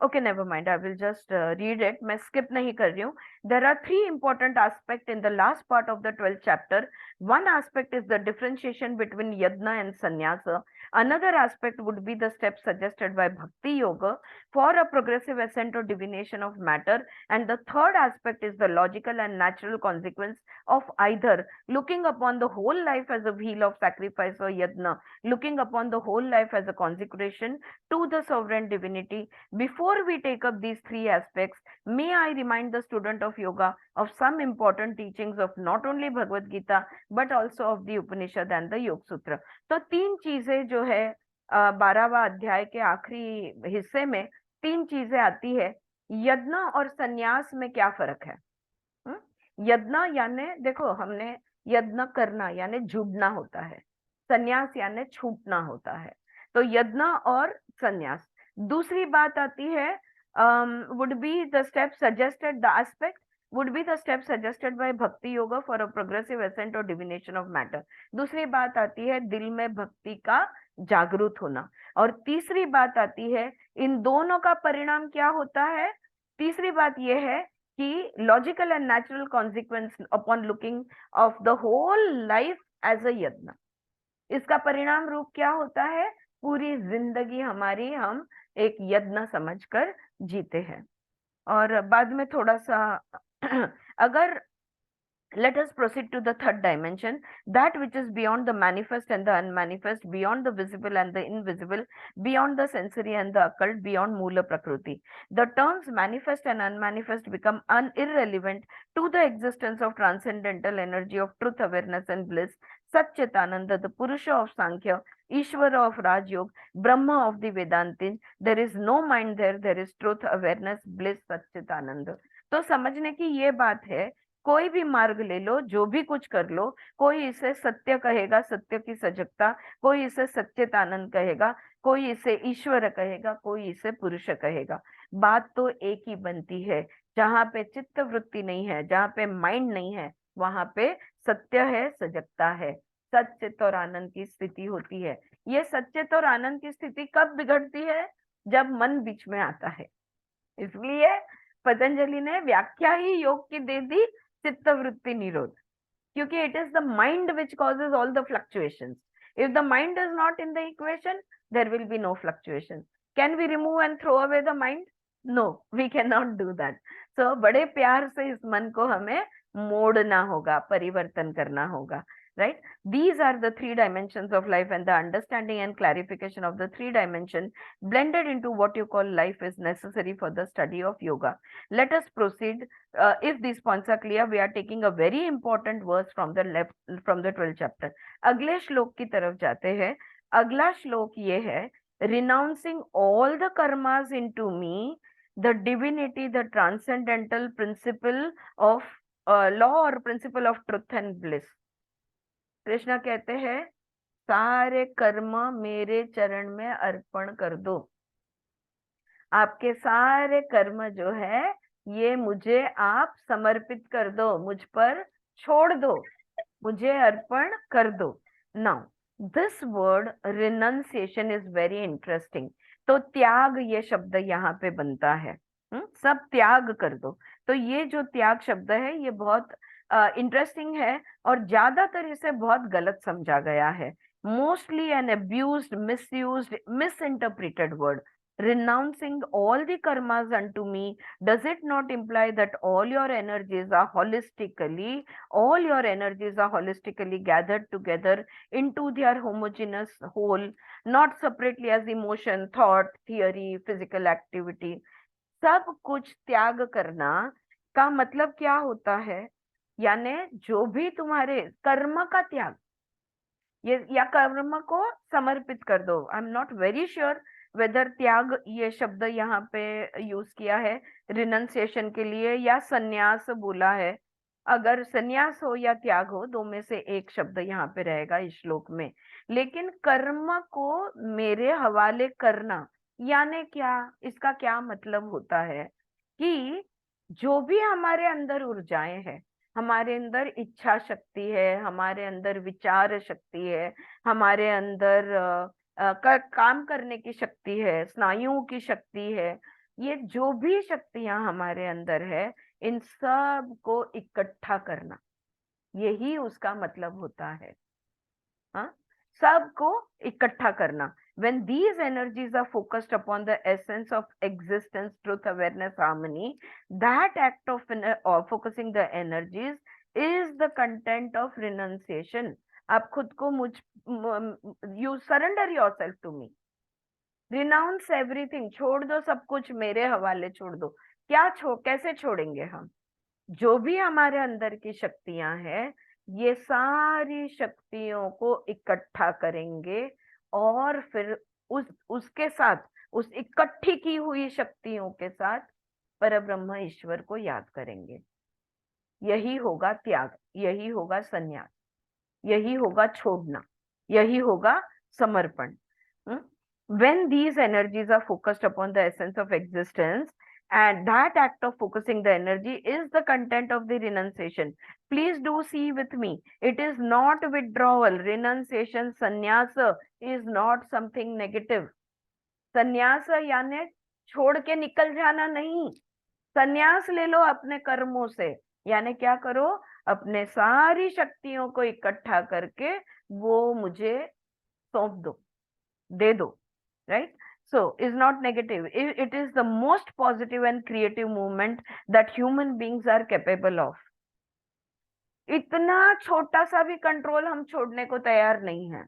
Okay, never mind. I will just read it. मैं skip नहीं कर रही हूँ. There are 3 important aspects in the last part of the 12th chapter. One aspect is the differentiation between yajna and sannyasa. Another aspect would be the steps suggested by Bhakti Yoga for a progressive ascent or divination of matter. And the third aspect is the logical and natural consequence of either looking upon the whole life as a wheel of sacrifice or yajna, looking upon the whole life as a consecration to the sovereign divinity. Before we take up these 3 aspects, may I remind the student of yoga of some important teachings of not only Bhagavad Gita but also of the Upanishad and the Yoga Sutra. तो 3 चीजें जो है 12वां अध्याय के आखिरी हिस्से में 3 चीजें आती है। यज्ञ और संन्यास में क्या फर्क है? यज्ञ यानी देखो, हमने यज्ञ करना यानी जुड़ना होता है, संन्यास यानी छूटना होता है। तो यज्ञ और संन्यास। दूसरी बात आती है would be the steps suggested, the aspect would be the steps suggested by Bhakti Yoga for a progressive ascent or divination of matter. दूसरी बात आती है दिल में भक्ति का जागरूक होना। और तीसरी बात आती है इन दोनों का परिणाम क्या होता है। तीसरी बात यह है कि logical and natural consequence upon looking of the whole life as a yajna. इसका परिणाम रूप क्या होता है? पूरी जिंदगी हमारी हम एक यज्ञ समझकर जीते हैं। और बाद में थोड़ा सा अगर let us proceed to the third dimension, that which is beyond the manifest and the unmanifest, beyond the visible and the invisible, beyond the sensory and the occult, beyond Mula Prakriti. The terms manifest and unmanifest become irrelevant to the existence of transcendental energy of truth, awareness and bliss, Satchitananda, the Purusha of Sankhya, Ishvara of Raj Yoga, Brahma of the Vedantin. There is no mind there, there is truth, awareness, bliss, Satchitananda. तो समझने की ये बात है, कोई भी मार्ग ले लो, जो भी कुछ कर लो, कोई इसे सत्य कहेगा, सत्य की सजगता, कोई इसे सच्चिदानंद कहेगा, कोई इसे ईश्वर कहेगा, कोई इसे पुरुष कहेगा, बात तो एक ही बनती है। जहाँ पे चित्त वृत्ति नहीं है, जहाँ पे माइंड नहीं है, वहां पे सत्य है, सजगता है, सच्चित और आनंद की स्थिति होती है। ये सच्चित और आनंद की स्थिति कब बिगड़ती है? जब मन बीच में आता है। इसलिए पतंजलि ने व्याख्या ही योग की दे दी, चित्त वृत्ति निरोध, क्योंकि it is the mind which causes all the fluctuations. If the mind is not in the equation, there will be no fluctuation. Can we remove and throw away the mind? No, we cannot do that so. सो बड़े प्यार से इस मन को हमें मोड़ना होगा, परिवर्तन करना होगा, right? These are the 3 dimensions of life, and the understanding and clarification of the 3 dimensions blended into what you call life is necessary for the study of yoga. Let us proceed. If these points are clear, we are taking a very important verse from the 12th chapter. अगले श्लोक की तरफ जाते हैं। अगला श्लोक ये है, renouncing all the karmas into me, the divinity, the transcendental principle of law or principle of truth and bliss. Krishna कहते हैं सारे कर्म मेरे चरण में अर्पण कर दो। आपके सारे कर्म जो है ये मुझे आप समर्पित कर दो, मुझ पर छोड़ दो, मुझे अर्पण कर दो। Now this word renunciation is very interesting. तो त्याग ये शब्द यहाँ पे बनता है, सब त्याग कर दो। तो ये जो त्याग शब्द है ये बहुत इंटरेस्टिंग है और ज्यादातर इसे बहुत गलत समझा गया है। Mostly an abused, misused, misinterpreted word. Renouncing all the karmas unto me, does it not imply that all your energies are holistically gathered together into their homogeneous whole, not separately as emotion, thought, theory, physical activity? सब कुछ त्याग करना का मतलब क्या होता है? यानी जो भी तुम्हारे कर्म का त्याग, ये या कर्म को समर्पित कर दो। I am not very sure whether त्याग ये शब्द यहाँ पे यूज किया है रिनंसिएशन के लिए या सन्यास बोला है। अगर सन्यास हो या त्याग हो, दो में से एक शब्द यहाँ पे रहेगा इस श्लोक में। लेकिन कर्म को मेरे हवाले करना, यानी क्या, इसका क्या मतलब होता है कि जो भी हमारे अंदर ऊर्जाएं हैं, हमारे अंदर इच्छा शक्ति है, हमारे अंदर विचार शक्ति है, हमारे अंदर काम करने की शक्ति है, स्नायुओं की शक्ति है, ये जो भी शक्तियां हमारे अंदर है, इन सब को इकट्ठा करना, यही उसका मतलब होता है। हाँ, सबको इकट्ठा करना। When these energies are focused upon the essence of existence, truth, awareness, harmony, that act of focusing the energies is the content of renunciation. आप खुद को you surrender yourself to me. Renounce everything. छोड़ दो सब कुछ, मेरे हवाले छोड़ दो। कैसे छोड़ेंगे हम? जो भी हमारे अंदर की शक्तियां हैं, ये सारी शक्तियों को इकट्ठा करेंगे और फिर उसके साथ, उस इकट्ठी की हुई शक्तियों के साथ परब्रह्म ईश्वर को याद करेंगे। यही होगा त्याग, यही होगा संन्यास, यही होगा छोड़ना, यही होगा समर्पण। When these energies are focused upon the essence of existence, and that act of focusing the energy is the content of the renunciation. Please do see with me, it is not withdrawal. Renunciation, sannyas is not something negative. संन्यास यानी छोड़ के निकल जाना नहीं। संन्यास ले लो अपने कर्मों से, यानी क्या करो, अपने सारी शक्तियों को इकट्ठा करके वो मुझे सौंप दो, दे दो, right? So is not negative. It is the most positive and creative movement that human beings are capable of. इतना छोटा सा भी कंट्रोल हम छोड़ने को तैयार नहीं है।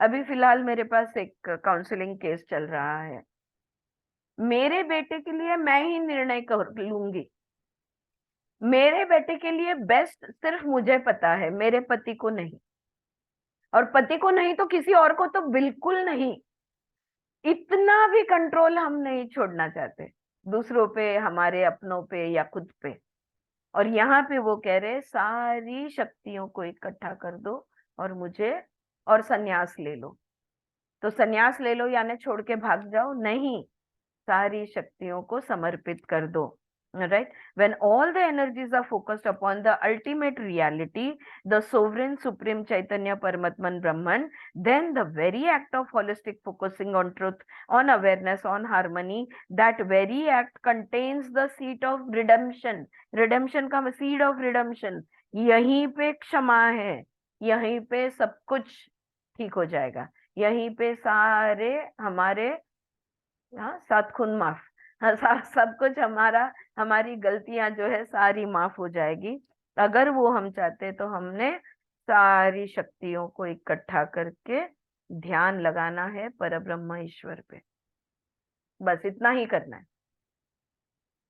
अभी फिलहाल मेरे पास एक काउंसलिंग केस चल रहा है। मेरे बेटे के लिए मैं ही निर्णय कर लूंगी। मेरे बेटे के लिए बेस्ट सिर्फ मुझे पता है, मेरे पति को नहीं, और पति को नहीं तो किसी और को तो बिल्कुल नहीं। इतना भी कंट्रोल हम नहीं छोड़ना चाहते दूसरों पे, हमारे अपनों पे या खुद पे। और यहाँ पे वो कह रहे सारी शक्तियों को इकट्ठा कर दो और मुझे, और संन्यास ले लो। तो संन्यास ले लो यानी छोड़ के भाग जाओ नहीं, सारी शक्तियों को समर्पित कर दो। Right? When all the energies are focused upon the ultimate reality, the sovereign supreme Chaitanya Paramatman Brahman, then the very act of holistic focusing on truth, on awareness, on harmony, that very act contains the seed of redemption. Redemption का seed of redemption, यहीं पे क्षमा है, यहीं पे सब कुछ ठीक हो जाएगा, यहीं पे सारे हमारे सात खून माफ, सब कुछ हमारी गलतियां जो है सारी माफ हो जाएगी। अगर वो हम चाहते तो हमने सारी शक्तियों को इकट्ठा करके ध्यान लगाना है परब्रह्म ईश्वर पे, बस इतना ही करना है।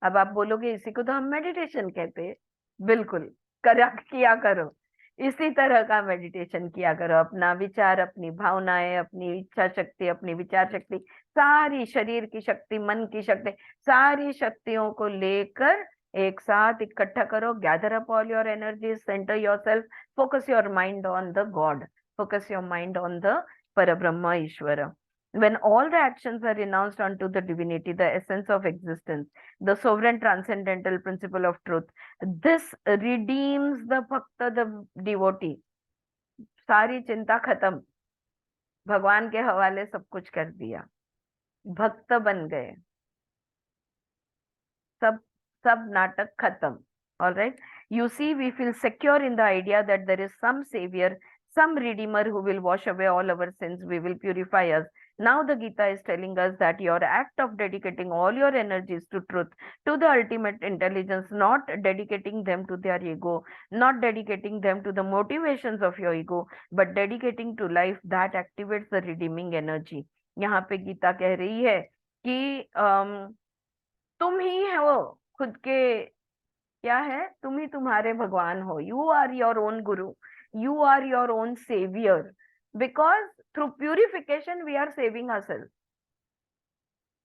अब आप बोलोगे इसी को तो हम मेडिटेशन कहते हैं। बिल्कुल, किया करो, इसी तरह का मेडिटेशन किया करो। अपना विचार, अपनी भावनाएं, अपनी इच्छा शक्ति, अपनी विचार शक्ति, सारी शरीर की शक्ति, मन की शक्ति, सारी शक्तियों को लेकर एक साथ इकट्ठा करो। Gather up all your energy, centre yourself, focus your mind on the God, focus your mind on the परब्रह्म ईश्वर। When all the actions are renounced unto the divinity, the essence of existence, the sovereign transcendental principle of truth, this redeems the bhakta, the devotee. सारी चिंता खत्म, भगवान के हवाले सब कुछ कर दिया, भक्त बन गए, सब नाटक खत्म। All right, you see, we feel secure in the idea that there is some savior, some redeemer who will wash away all our sins, we will purify us. Now the Gita is telling us that your act of dedicating all your energies to truth, to the ultimate intelligence, not dedicating them to their ego, not dedicating them to the motivations of your ego, but dedicating to life, that activates the redeeming energy. यहाँ पे गीता कह रही है कि तुम ही हो खुद के, क्या है, तुम ही तुम्हारे भगवान हो। You are your own Guru, you are your own savior, because through purification we are saving ourselves,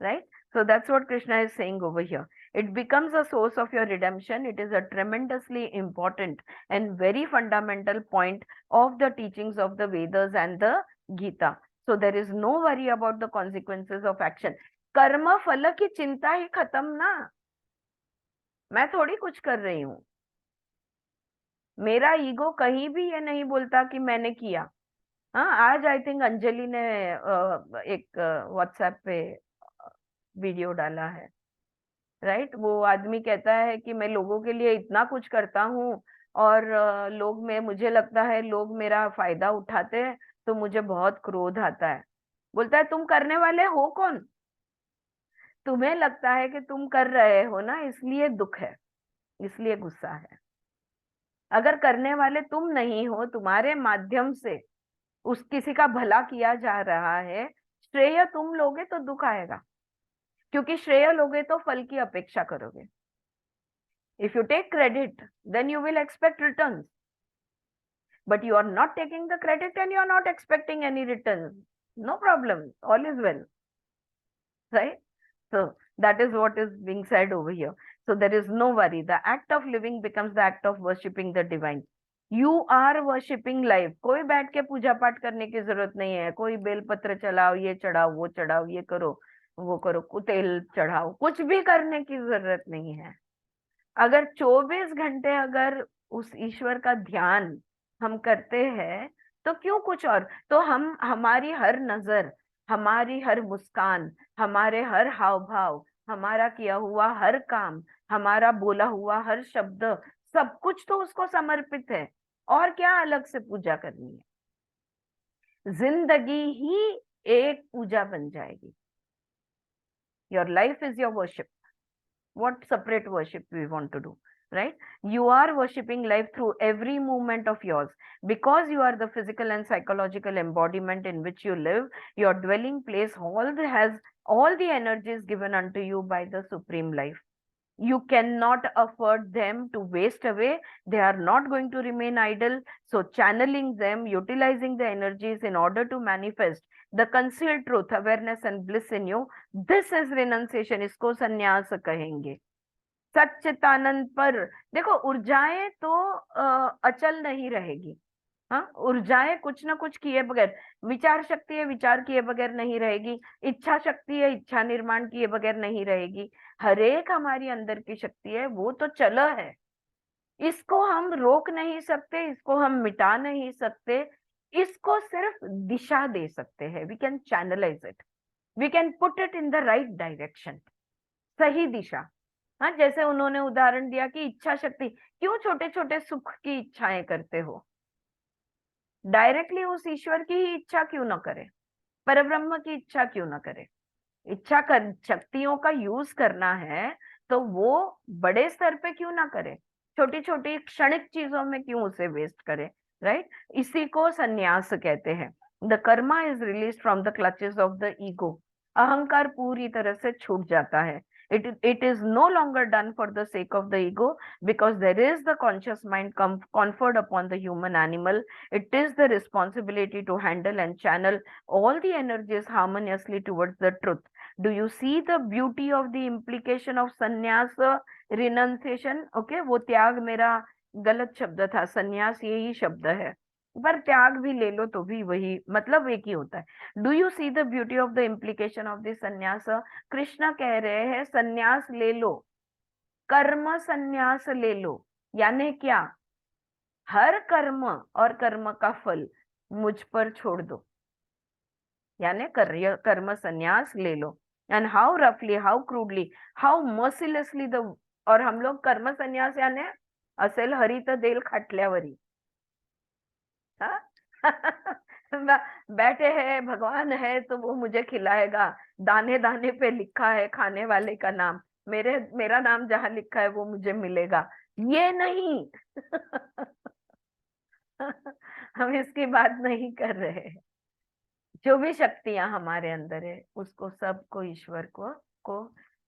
right? So that's what Krishna is saying over here. It becomes a source of your redemption. It is a tremendously important and very fundamental point of the teachings of the Vedas and the Gita. So there is no worry about the consequences of action. कर्म फल की चिंता ही खत्म ना। मैं थोड़ी कुछ कर रही हूँ, मेरा ईगो कहीं भी ये नहीं बोलता कि मैंने किया। हाँ, आज आई थिंक अंजलि ने एक व्हाट्सएप पे वीडियो डाला है, राइट। वो आदमी कहता है कि मैं लोगों के लिए इतना कुछ करता हूँ और लोग में मुझे लगता है लोग मेरा फायदा उठाते हैं, तो मुझे बहुत क्रोध आता है। बोलता है तुम करने वाले हो कौन? तुम्हें लगता है कि तुम कर रहे हो ना, इसलिए दुख है, इसलिए गुस्सा है। अगर करने वाले तुम नहीं हो, तुम्हारे माध्यम से उस किसी का भला किया जा रहा है, श्रेय तुम लोगे तो दुख आएगा, क्योंकि श्रेय लोगे तो फल की अपेक्षा करोगे। If you take credit then you will expect returns, but you are not taking the credit and you are not expecting any returns. No problem, all is well, right? So that is what is being said over here. So there is no worry. The act of living becomes the act of worshipping the divine. You are worshipping life. कोई बैठ के पूजा पाठ करने की जरूरत नहीं है। कोई बेलपत्र चलाओ, ये चढ़ाओ, वो चढ़ाओ, ये करो, वो करो, तेल चढ़ाओ, कुछ भी करने की जरूरत नहीं है। अगर 24 घंटे अगर उस ईश्वर का ध्यान हम करते हैं, तो क्यों कुछ और। तो हम, हमारी हर नजर, हमारी हर मुस्कान, हमारे हर हाव भाव, हमारा किया हुआ हर काम, हमारा बोला हुआ हर शब्द, सब कुछ तो उसको समर्पित है। और क्या अलग से पूजा करनी है? जिंदगी ही एक पूजा बन जाएगी। Your life is your worship. What separate worship we want to do, right? You are worshipping life through every movement of yours, because you are the physical and psychological embodiment in which you live. Your dwelling place has all the energies given unto you by the supreme life. You cannot afford them to waste away. They are not going to remain idle. So channeling them, utilizing the energies in order to manifest the concealed truth, awareness and bliss in you, this is renunciation. इसको संन्यास कहेंगे। सच्चिदानंद पर देखो, ऊर्जाएं तो अचल नहीं रहेगी। हाँ, ऊर्जाएं कुछ ना कुछ किए बगैर, विचार शक्ति है, विचार किए बगैर नहीं रहेगी। इच्छा शक्ति है, इच्छा निर्माण किए बगैर नहीं रहेगी। हर एक हमारी अंदर की शक्ति है, वो तो चल है। इसको हम रोक नहीं सकते, इसको हम मिटा नहीं सकते, इसको सिर्फ दिशा दे सकते हैं। We can channelise it, we can put it in the right direction, सही दिशा। हाँ, जैसे उन्होंने उदाहरण दिया कि इच्छा शक्ति, क्यों छोटे छोटे सुख की इच्छाएं करते हो? डायरेक्टली उस ईश्वर की ही इच्छा क्यों ना करे, परब्रह्म की इच्छा क्यों ना करे? इच्छा कर शक्तियों का यूज करना है तो वो बड़े स्तर पे क्यों ना करे, छोटी छोटी क्षणिक चीजों में क्यों उसे वेस्ट करे, राइट? इसी को संन्यास कहते हैं। The Karma is release from the clutches of the ego. अहंकार पूरी तरह से छूट जाता है। It is no longer done for the sake of the ego, because there is the conscious mind conferred upon the human animal. It is the responsibility to handle and channel all the energies harmoniously towards the truth. Do you see the beauty of the implication of sannyas, renunciation? Okay, वो त्याग मेरा गलत शब्द था, संन्यास यही शब्द है, पर त्याग भी ले लो तो भी वही मतलब एक ही होता है। Do you see the beauty of the implication of the संन्यास? कृष्ण कह रहे हैं संन्यास ले लो, कर्म संन्यास ले लो। यानी क्या? हर कर्म और कर्म का फल मुझ पर छोड़ दो, यानी कर्म संन्यास ले लो। एंड हाउ रफली, हाउ क्रूडली, हाउ मर्सिलेसली द, और हम लोग कर्म संन्यास यानी असेल हरित देल खाटल्यावरी, बैठे हैं, भगवान है तो वो मुझे खिलाएगा, दाने दाने पे लिखा है खाने वाले का नाम, मेरा नाम जहां लिखा है वो मुझे मिलेगा, ये नहीं। हम इसकी बात नहीं कर रहे हैं। जो भी शक्तियां हमारे अंदर है उसको सबको ईश्वर को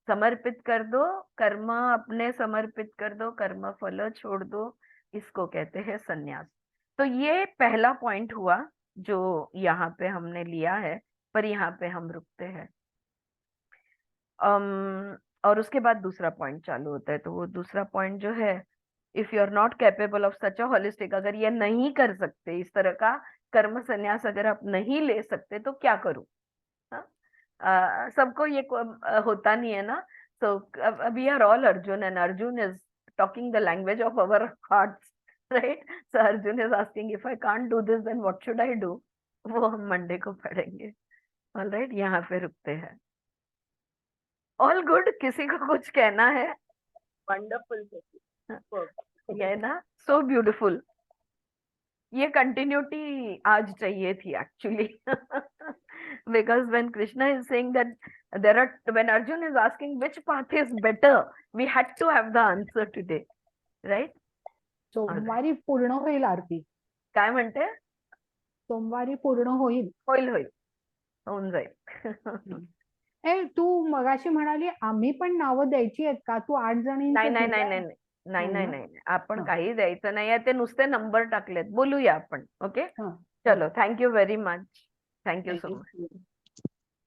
समर्पित कर दो, कर्म अपने समर्पित कर दो, कर्म फल छोड़ दो, इसको कहते हैं संन्यास। तो ये पहला पॉइंट हुआ जो यहाँ पे हमने लिया है, पर यहाँ पे हम रुकते हैं। और उसके बाद दूसरा पॉइंट चालू होता है। तो वो दूसरा पॉइंट जो है, if you are not capable of such a holistic, अगर ये नहीं कर सकते, इस तरह का कर्म संन्यास अगर आप नहीं ले सकते तो क्या करूं? हाँ? सबको ये होता नहीं है ना. So we are all Arjun, and Arjun is talking the language of our hearts, right? So Arjun is asking, if I can't do this, then what should I do? वो हम मंडे को पढ़ेंगे. All right, यहाँ पे रुकते हैं. All good. किसी को कुछ कहना है? वंडरफुल ये ना, so beautiful. ये कंटिन्यूटी आज चाहिए थी actually. Because when Krishna is saying that when Arjun is asking which path is better, we had to have the answer today, right? सोमवारी पूर्ण होईल आरती. काय म्हणते? सोमवारी पूर्ण होईल. होईल होऊन जाईल. ए तू मगाशी म्हणाली आम्ही पण नावं द्यायची आहेत का? तू 8 जणींची नाही नाही दिली नाही आहे? नाही नाही नाही नाही नाही. आपण हा. काही द्यायचं नाहीये. ते नुसते नंबर टाकलेत. बोलूया आपण. ओके, हा. चलो. Thank you very much. Thank you so much.